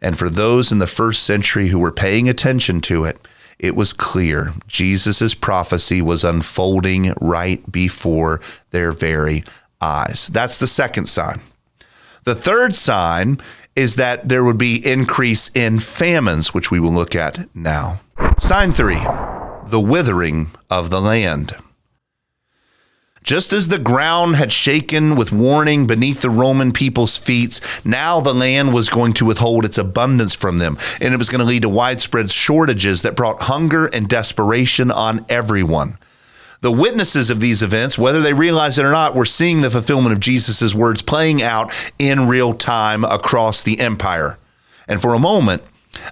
And for those in the first century who were paying attention to it, it was clear Jesus' prophecy was unfolding right before their very eyes. That's the second sign. The third sign is that there would be increase in famines, which we will look at now. Sign 3, the withering of the land. Just as the ground had shaken with warning beneath the Roman people's feet, now the land was going to withhold its abundance from them, and it was going to lead to widespread shortages that brought hunger and desperation on everyone. The witnesses of these events, whether they realize it or not, were seeing the fulfillment of Jesus' words playing out in real time across the empire. And for a moment,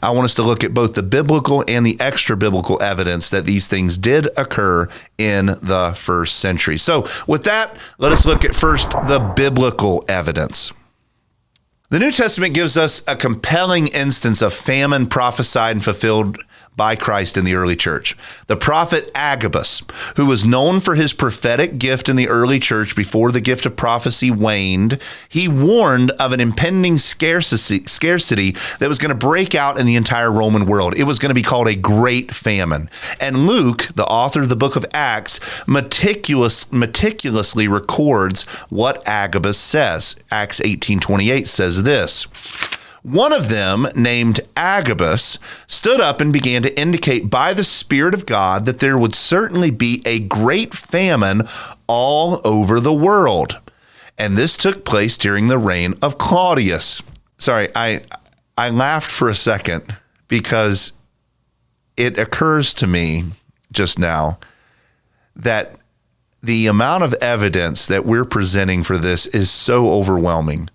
I want us to look at both the biblical and the extra-biblical evidence that these things did occur in the first century. So with that, let us look at first the biblical evidence. The New Testament gives us a compelling instance of famine prophesied and fulfilled by Christ in the early church. The prophet Agabus, who was known for his prophetic gift in the early church before the gift of prophecy waned, he warned of an impending scarcity that was going to break out in the entire Roman world. It was going to be called a great famine. And Luke, the author of the book of Acts, meticulously records what Agabus says. Acts 18:28 says this: "One of them, named Agabus, stood up and began to indicate by the Spirit of God that there would certainly be a great famine all over the world. And this took place during the reign of Claudius." Sorry, I laughed for a second because it occurs to me just now that the amount of evidence that we're presenting for this is so overwhelming.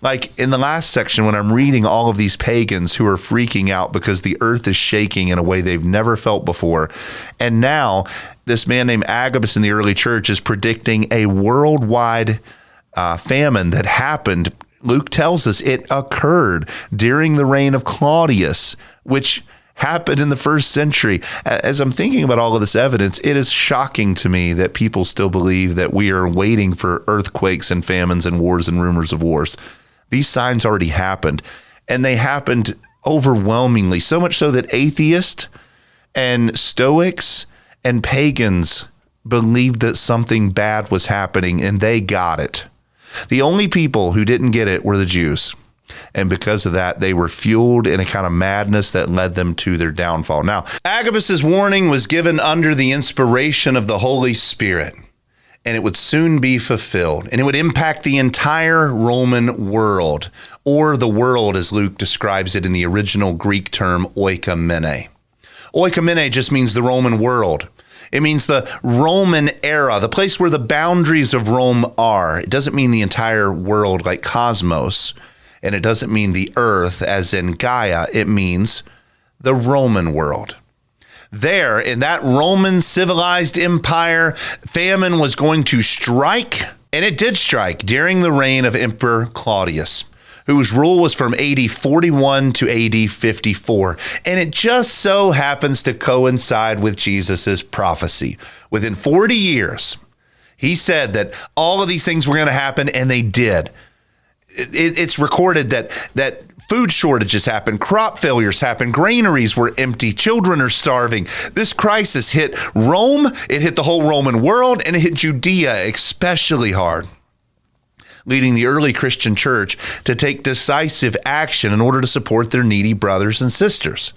Like in the last section, when I'm reading all of these pagans who are freaking out because the earth is shaking in a way they've never felt before. And now this man named Agabus in the early church is predicting a worldwide famine that happened. Luke tells us it occurred during the reign of Claudius, which happened in the first century. As I'm thinking about all of this evidence, it is shocking to me that people still believe that we are waiting for earthquakes and famines and wars and rumors of wars. These signs already happened, and they happened overwhelmingly, so much so that atheists and Stoics and pagans believed that something bad was happening, and they got it. The only people who didn't get it were the Jews. And because of that, they were fueled in a kind of madness that led them to their downfall. Now, Agabus's warning was given under the inspiration of the Holy Spirit, and it would soon be fulfilled, and it would impact the entire Roman world, or the world as Luke describes it in the original Greek term oikomene. Oikomene just means the Roman world. It means the Roman era, the place where the boundaries of Rome are. It doesn't mean the entire world like cosmos, and it doesn't mean the earth as in Gaia. It means the Roman world. There, in that Roman civilized empire, famine was going to strike, and it did strike during the reign of Emperor Claudius, whose rule was from AD 41 to AD 54. And it just so happens to coincide with Jesus's prophecy. Within 40 years, he said that all of these things were going to happen, and they did. It's recorded that food shortages happened, crop failures happened, granaries were empty, children are starving. This crisis hit Rome, it hit the whole Roman world, and it hit Judea especially hard, leading the early Christian church to take decisive action in order to support their needy brothers and sisters.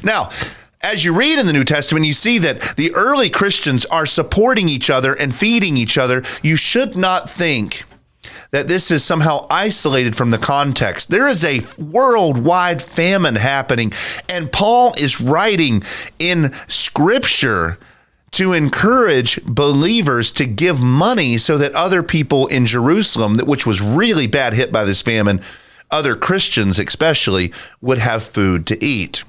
Now, as you read in the New Testament, you see that the early Christians are supporting each other and feeding each other. You should not think that this is somehow isolated from the context. There is a worldwide famine happening, and Paul is writing in Scripture to encourage believers to give money so that other people in Jerusalem, which was really bad hit by this famine, other Christians especially, would have food to eat.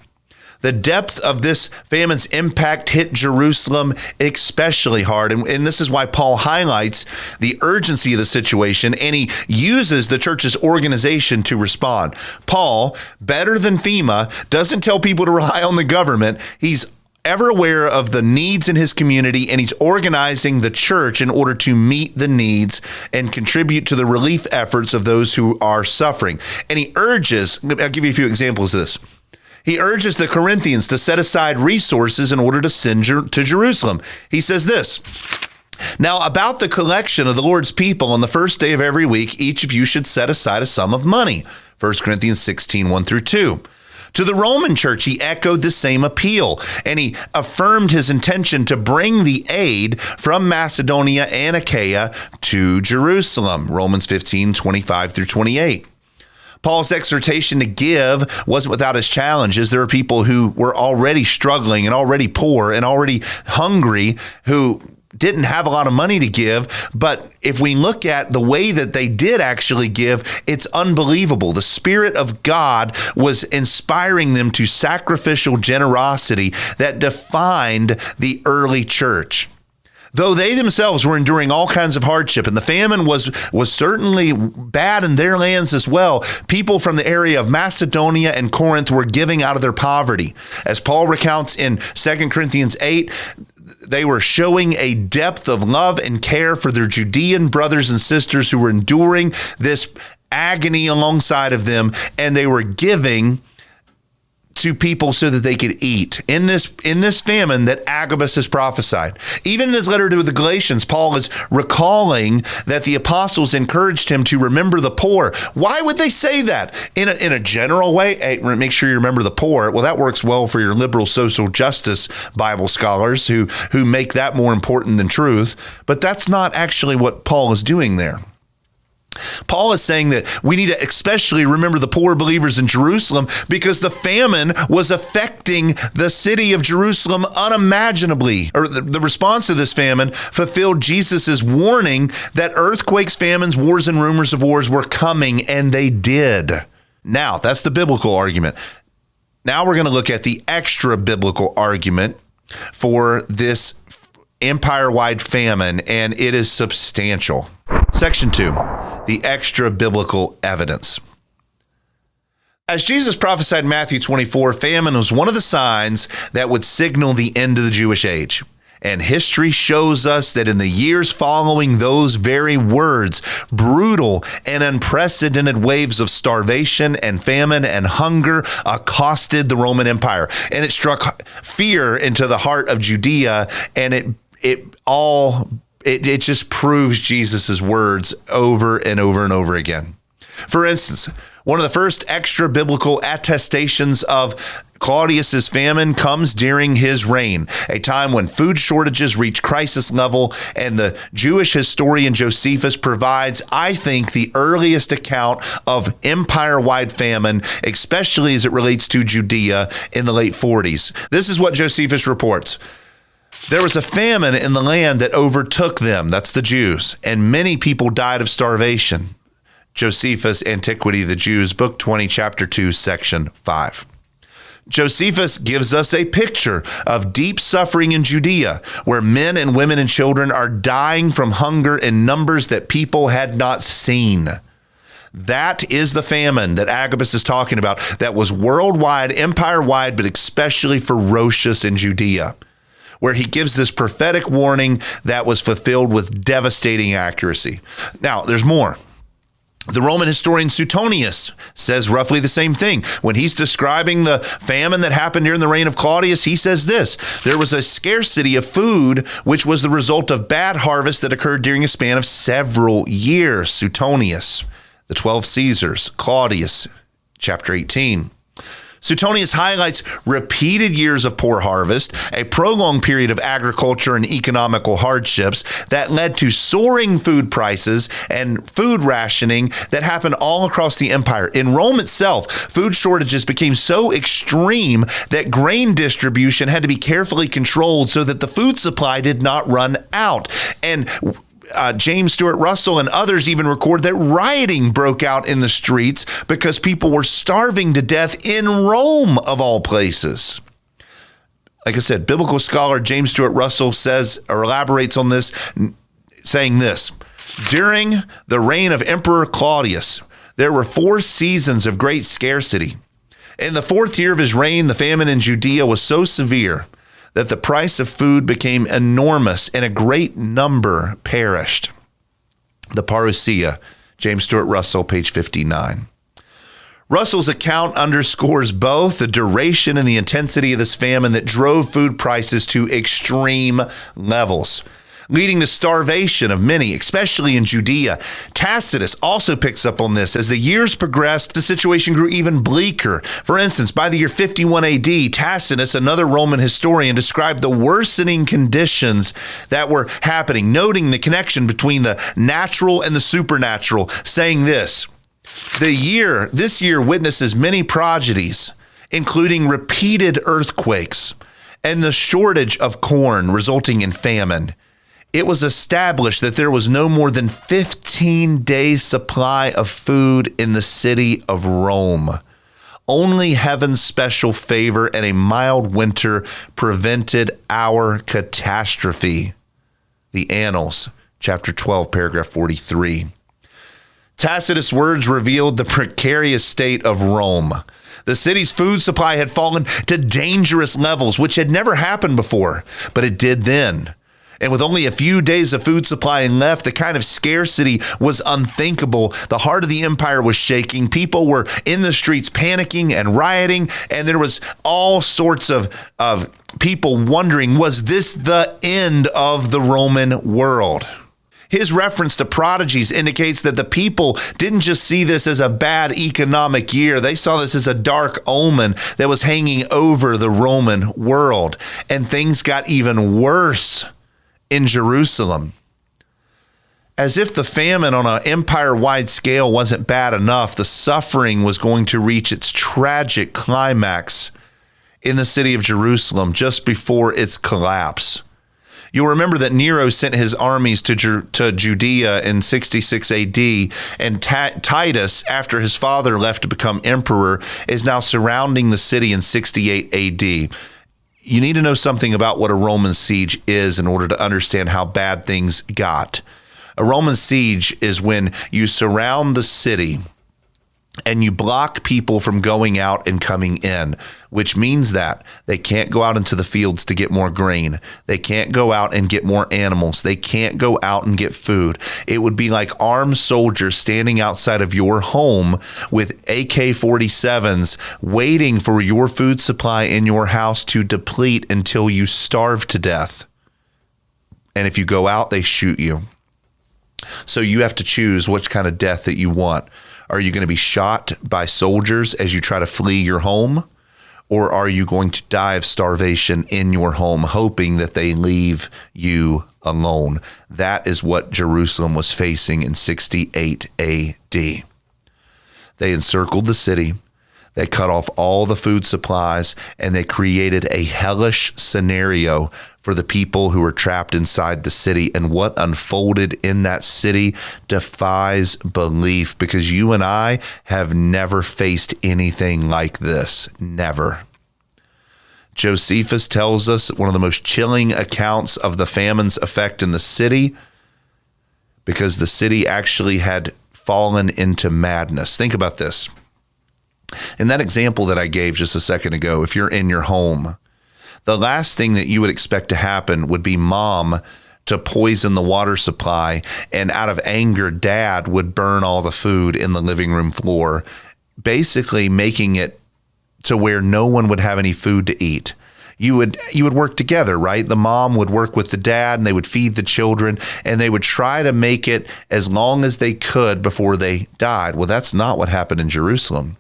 The depth of this famine's impact hit Jerusalem especially hard. And this is why Paul highlights the urgency of the situation, and he uses the church's organization to respond. Paul, better than FEMA, doesn't tell people to rely on the government. He's ever aware of the needs in his community, and he's organizing the church in order to meet the needs and contribute to the relief efforts of those who are suffering. And he urges, I'll give you a few examples of this. He urges the Corinthians to set aside resources in order to send to Jerusalem. He says this, "Now about the collection of the Lord's people on the first day of every week, each of you should set aside a sum of money." 1 Corinthians 16, 1-2. To the Roman church, he echoed the same appeal, and he affirmed his intention to bring the aid from Macedonia and Achaia to Jerusalem. Romans 15, 25-28. Paul's exhortation to give wasn't without its challenges. There were people who were already struggling and already poor and already hungry who didn't have a lot of money to give. But if we look at the way that they did actually give, it's unbelievable. The Spirit of God was inspiring them to sacrificial generosity that defined the early church. Though they themselves were enduring all kinds of hardship, and the famine was certainly bad in their lands as well, people from the area of Macedonia and Corinth were giving out of their poverty. As Paul recounts in 2 Corinthians 8, they were showing a depth of love and care for their Judean brothers and sisters who were enduring this agony alongside of them, and they were giving to people so that they could eat in this famine that Agabus has prophesied. Even in his letter to the Galatians, Paul is recalling that the apostles encouraged him to remember the poor. Why would they say that? In a general way, hey, make sure you remember the poor. Well, that works well for your liberal social justice Bible scholars who make that more important than truth. But that's not actually what Paul is doing there. Paul is saying that we need to especially remember the poor believers in Jerusalem because the famine was affecting the city of Jerusalem unimaginably. Or the response to this famine fulfilled Jesus's warning that earthquakes, famines, wars, and rumors of wars were coming, and they did. Now, that's the biblical argument. Now we're going to look at the extra biblical argument for this empire-wide famine, and it is substantial. Section 2, the extra biblical evidence. As Jesus prophesied in Matthew 24, famine was one of the signs that would signal the end of the Jewish age. And history shows us that in the years following those very words, brutal and unprecedented waves of starvation and famine and hunger accosted the Roman Empire. And it struck fear into the heart of Judea, and it just proves Jesus's words over and over and over again. For instance, one of the first extra biblical attestations of Claudius's famine comes during his reign, a time when food shortages reach crisis level, and the Jewish historian Josephus provides, I think, the earliest account of empire-wide famine, especially as it relates to Judea in the late 40s. This is what Josephus reports. There was a famine in the land that overtook them, that's the Jews, and many people died of starvation. Josephus, Antiquity of the Jews, Book 20, Chapter 2, Section 5. Josephus gives us a picture of deep suffering in Judea, where men and women and children are dying from hunger in numbers that people had not seen. That is the famine that Agabus is talking about, that was worldwide, empire-wide, but especially ferocious in Judea, where he gives this prophetic warning that was fulfilled with devastating accuracy. Now, there's more. The Roman historian Suetonius says roughly the same thing. When he's describing the famine that happened during the reign of Claudius, he says this: there was a scarcity of food, which was the result of bad harvest that occurred during a span of several years. Suetonius, the 12 Caesars, Claudius, chapter 18. Suetonius highlights repeated years of poor harvest, a prolonged period of agriculture and economical hardships that led to soaring food prices and food rationing that happened all across the empire. In Rome itself, food shortages became so extreme that grain distribution had to be carefully controlled so that the food supply did not run out. And James Stuart Russell and others even record that rioting broke out in the streets because people were starving to death in Rome, of all places. Like I said, biblical scholar James Stuart Russell says or elaborates on this, saying this: during the reign of Emperor Claudius, there were 4 seasons of great scarcity. In the 4th year of his reign, the famine in Judea was so severe that the price of food became enormous and a great number perished. The Parousia, James Stuart Russell, page 59. Russell's account underscores both the duration and the intensity of this famine that drove food prices to extreme levels, leading to starvation of many, especially in Judea. Tacitus also picks up on this. As the years progressed, the situation grew even bleaker. For instance, by the year 51 AD, Tacitus, another Roman historian, described the worsening conditions that were happening, noting the connection between the natural and the supernatural, saying this: this year witnesses many prodigies, including repeated earthquakes and the shortage of corn resulting in famine. It was established that there was no more than 15 days' supply of food in the city of Rome. Only heaven's special favor and a mild winter prevented our catastrophe. The Annals, chapter 12, paragraph 43. Tacitus' words revealed the precarious state of Rome. The city's food supply had fallen to dangerous levels, which had never happened before, but it did then. And with only a few days of food supply left, the kind of scarcity was unthinkable. The heart of the empire was shaking. People were in the streets panicking and rioting, and there was all sorts of people wondering, was this the end of the Roman world? His reference to prodigies indicates that the people didn't just see this as a bad economic year. They saw this as a dark omen that was hanging over the Roman world. And things got even worse in Jerusalem. As if the famine on an empire-wide scale wasn't bad enough, the suffering was going to reach its tragic climax in the city of Jerusalem just before its collapse. You'll remember that Nero sent his armies to Judea in 66 AD, and Titus, after his father left to become emperor, is now surrounding the city in 68 AD. You need to know something about what a Roman siege is in order to understand how bad things got. A Roman siege is when you surround the city and you block people from going out and coming in, which means that they can't go out into the fields to get more grain. They can't go out and get more animals. They can't go out and get food. It would be like armed soldiers standing outside of your home with AK-47s waiting for your food supply in your house to deplete until you starve to death. And if you go out, they shoot you. So you have to choose which kind of death that you want. Are you going to be shot by soldiers as you try to flee your home? Or are you going to die of starvation in your home, hoping that they leave you alone? That is what Jerusalem was facing in 68 AD. They encircled the city. They cut off all the food supplies, and they created a hellish scenario for the people who were trapped inside the city. And what unfolded in that city defies belief, because you and I have never faced anything like this. Never. Josephus tells us one of the most chilling accounts of the famine's effect in the city, because the city actually had fallen into madness. Think about this. In that example that I gave just a second ago, if you're in your home, the last thing that you would expect to happen would be mom to poison the water supply, and out of anger, dad would burn all the food in the living room floor, basically making it to where no one would have any food to eat. You would work together, right? The mom would work with the dad, and they would feed the children, and they would try to make it as long as they could before they died. Well, that's not what happened in Jerusalem.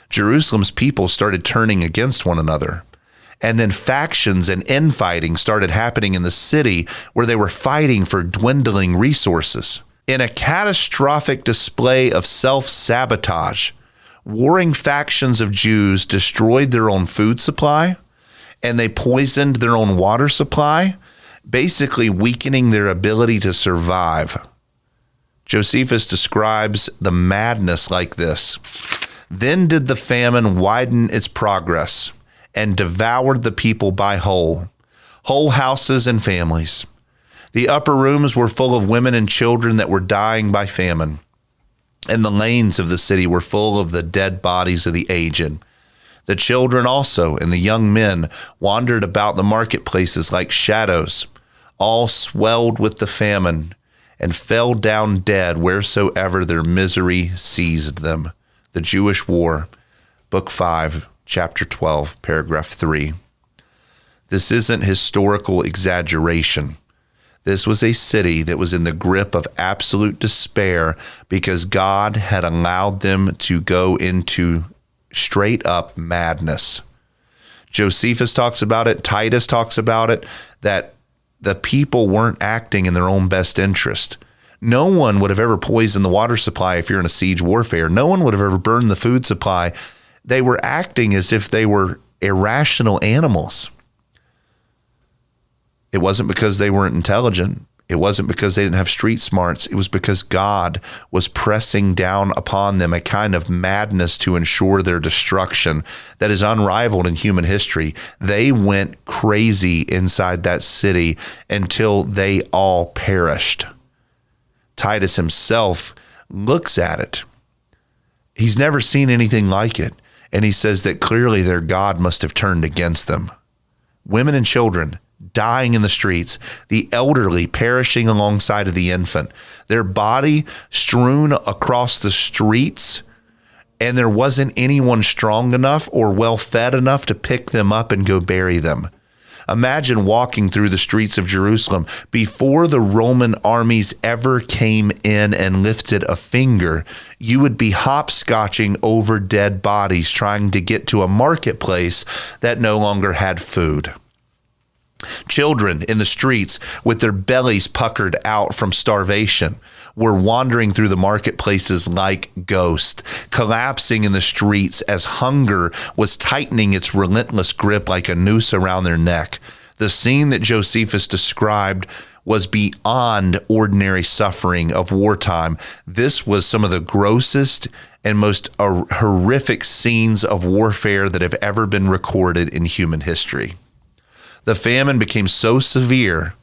Jerusalem's people started turning against one another. And then factions and infighting started happening in the city, where they were fighting for dwindling resources. In a catastrophic display of self-sabotage, warring factions of Jews destroyed their own food supply, and they poisoned their own water supply, basically weakening their ability to survive. Josephus describes the madness like this. Then did the famine widen its progress, and devoured the people by whole houses and families. The upper rooms were full of women and children that were dying by famine, and the lanes of the city were full of the dead bodies of the aged. The children also and the young men wandered about the marketplaces like shadows, all swelled with the famine, and fell down dead wheresoever their misery seized them. The Jewish War, Book 5, Chapter 12, Paragraph 3. This isn't historical exaggeration. This was a city that was in the grip of absolute despair because God had allowed them to go into straight up madness. Josephus talks about it. Titus talks about it, that the people weren't acting in their own best interest. No one would have ever poisoned the water supply if you're in a siege warfare. No one would have ever burned the food supply. They were acting as if they were irrational animals. It wasn't because they weren't intelligent. It wasn't because they didn't have street smarts. It was because God was pressing down upon them a kind of madness to ensure their destruction that is unrivaled in human history. They went crazy inside that city until they all perished. Titus himself looks at it. He's never seen anything like it. And he says that clearly their God must have turned against them. Women and children dying in the streets, the elderly perishing alongside of the infant, their body strewn across the streets, and there wasn't anyone strong enough or well fed enough to pick them up and go bury them. Imagine walking through the streets of Jerusalem before the Roman armies ever came in and lifted a finger. You would be hopscotching over dead bodies trying to get to a marketplace that no longer had food. Children in the streets with their bellies puckered out from starvation were wandering through the marketplaces like ghosts, collapsing in the streets as hunger was tightening its relentless grip like a noose around their neck. The scene that Josephus described was beyond ordinary suffering of wartime. This was some of the grossest and most horrific scenes of warfare that have ever been recorded in human history. The famine became so severe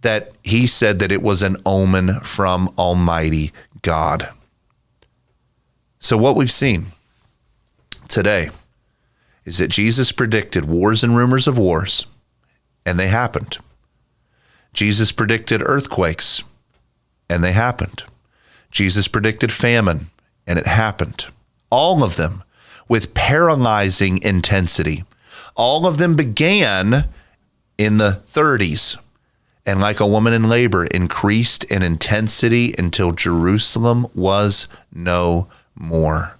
that he said that it was an omen from Almighty God. So what we've seen today is that Jesus predicted wars and rumors of wars, and they happened. Jesus predicted earthquakes, and they happened. Jesus predicted famine, and it happened. All of them with paralyzing intensity. All of them began in the 30s and, like a woman in labor, increased in intensity until Jerusalem was no more.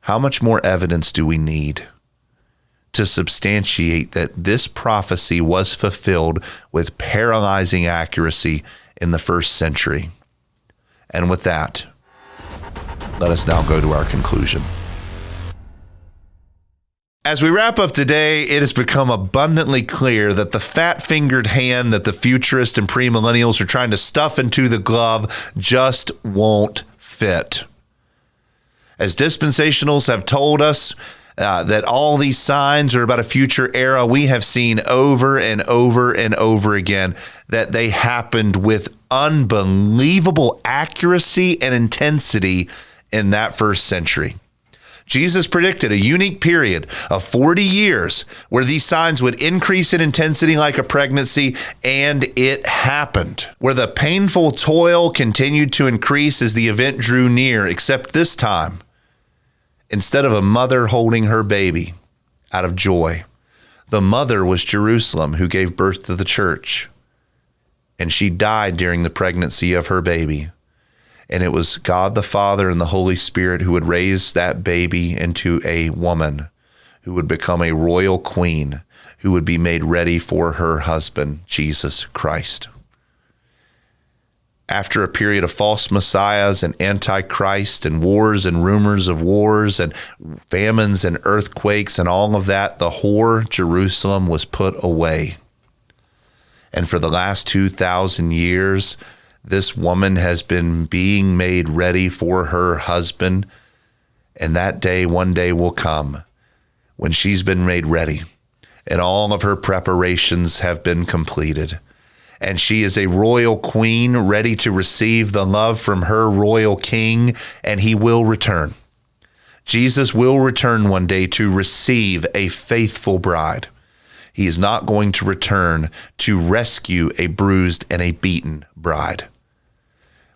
How much more evidence do we need to substantiate that this prophecy was fulfilled with paralyzing accuracy in the first century? And with that, let us now go to our conclusion. As we wrap up today, it has become abundantly clear that the fat-fingered hand that the futurists and premillennials are trying to stuff into the glove just won't fit. As dispensationals have told us that all these signs are about a future era, we have seen over and over and over again that they happened with unbelievable accuracy and intensity in that first century. Jesus predicted a unique period of 40 years where these signs would increase in intensity like a pregnancy, and it happened. Where the painful toil continued to increase as the event drew near, except this time, instead of a mother holding her baby out of joy, the mother was Jerusalem, who gave birth to the church, and she died during the pregnancy of her baby. And it was God the Father and the Holy Spirit who would raise that baby into a woman who would become a royal queen, who would be made ready for her husband, Jesus Christ. After a period of false messiahs and antichrist and wars and rumors of wars and famines and earthquakes and all of that, the whore Jerusalem was put away. And for the last 2,000 years, this woman has been being made ready for her husband, and that day, one day will come when she's been made ready and all of her preparations have been completed, and she is a royal queen ready to receive the love from her royal king, and he will return. Jesus will return one day to receive a faithful bride. He is not going to return to rescue a bruised and a beaten bride.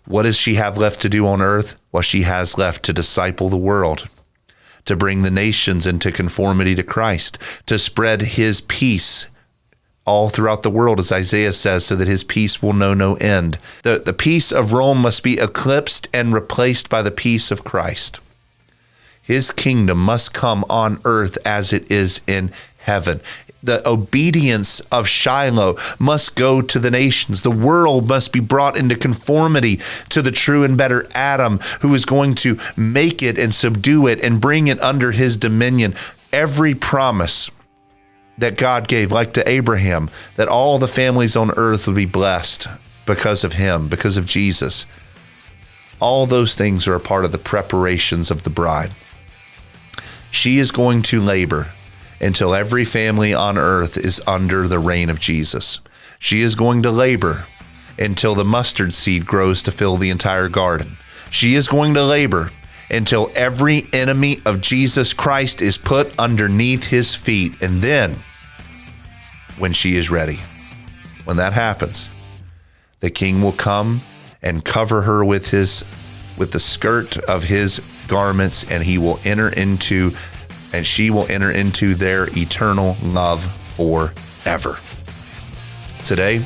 What does she have left to do on earth? Well, she has left to disciple the world, to bring the nations into conformity to Christ, to spread his peace all throughout the world, as Isaiah says, so that his peace will know no end. The peace of Rome must be eclipsed and replaced by the peace of Christ. His kingdom must come on earth as it is in heaven. The obedience of Shiloh must go to the nations. The world must be brought into conformity to the true and better Adam, who is going to make it and subdue it and bring it under his dominion. Every promise that God gave, like to Abraham, that all the families on earth would be blessed because of him, because of Jesus. All those things are a part of the preparations of the bride. She is going to labor until every family on earth is under the reign of Jesus. She is going to labor until the mustard seed grows to fill the entire garden. She is going to labor until every enemy of Jesus Christ is put underneath his feet. And then, when she is ready, when that happens, the king will come and cover her with the skirt of his garments, and she will enter into their eternal love forever. Today,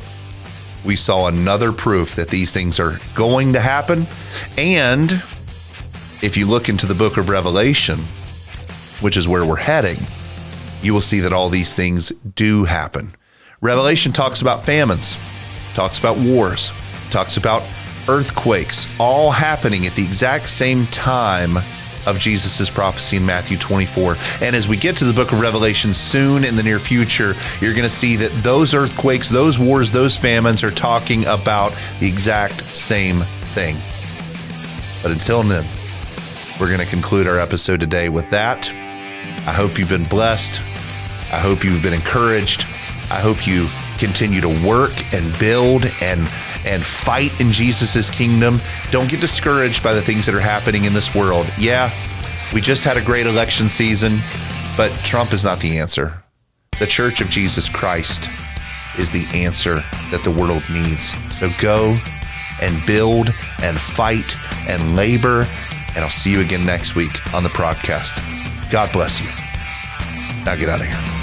we saw another proof that these things are going to happen. And if you look into the book of Revelation, which is where we're heading, you will see that all these things do happen. Revelation talks about famines, talks about wars, talks about earthquakes, all happening at the exact same time of Jesus' prophecy in Matthew 24. And as we get to the book of Revelation soon in the near future, you're going to see that those earthquakes, those wars, those famines are talking about the exact same thing. But until then, we're going to conclude our episode today with that. I hope you've been blessed. I hope you've been encouraged. I hope you continue to work and build and fight in Jesus' kingdom. Don't get discouraged by the things that are happening in this world. Yeah, we just had a great election season, but Trump is not the answer. The Church of Jesus Christ is the answer that the world needs. So go and build and fight and labor, and I'll see you again next week on the PRODCAST. God bless you. Now get out of here.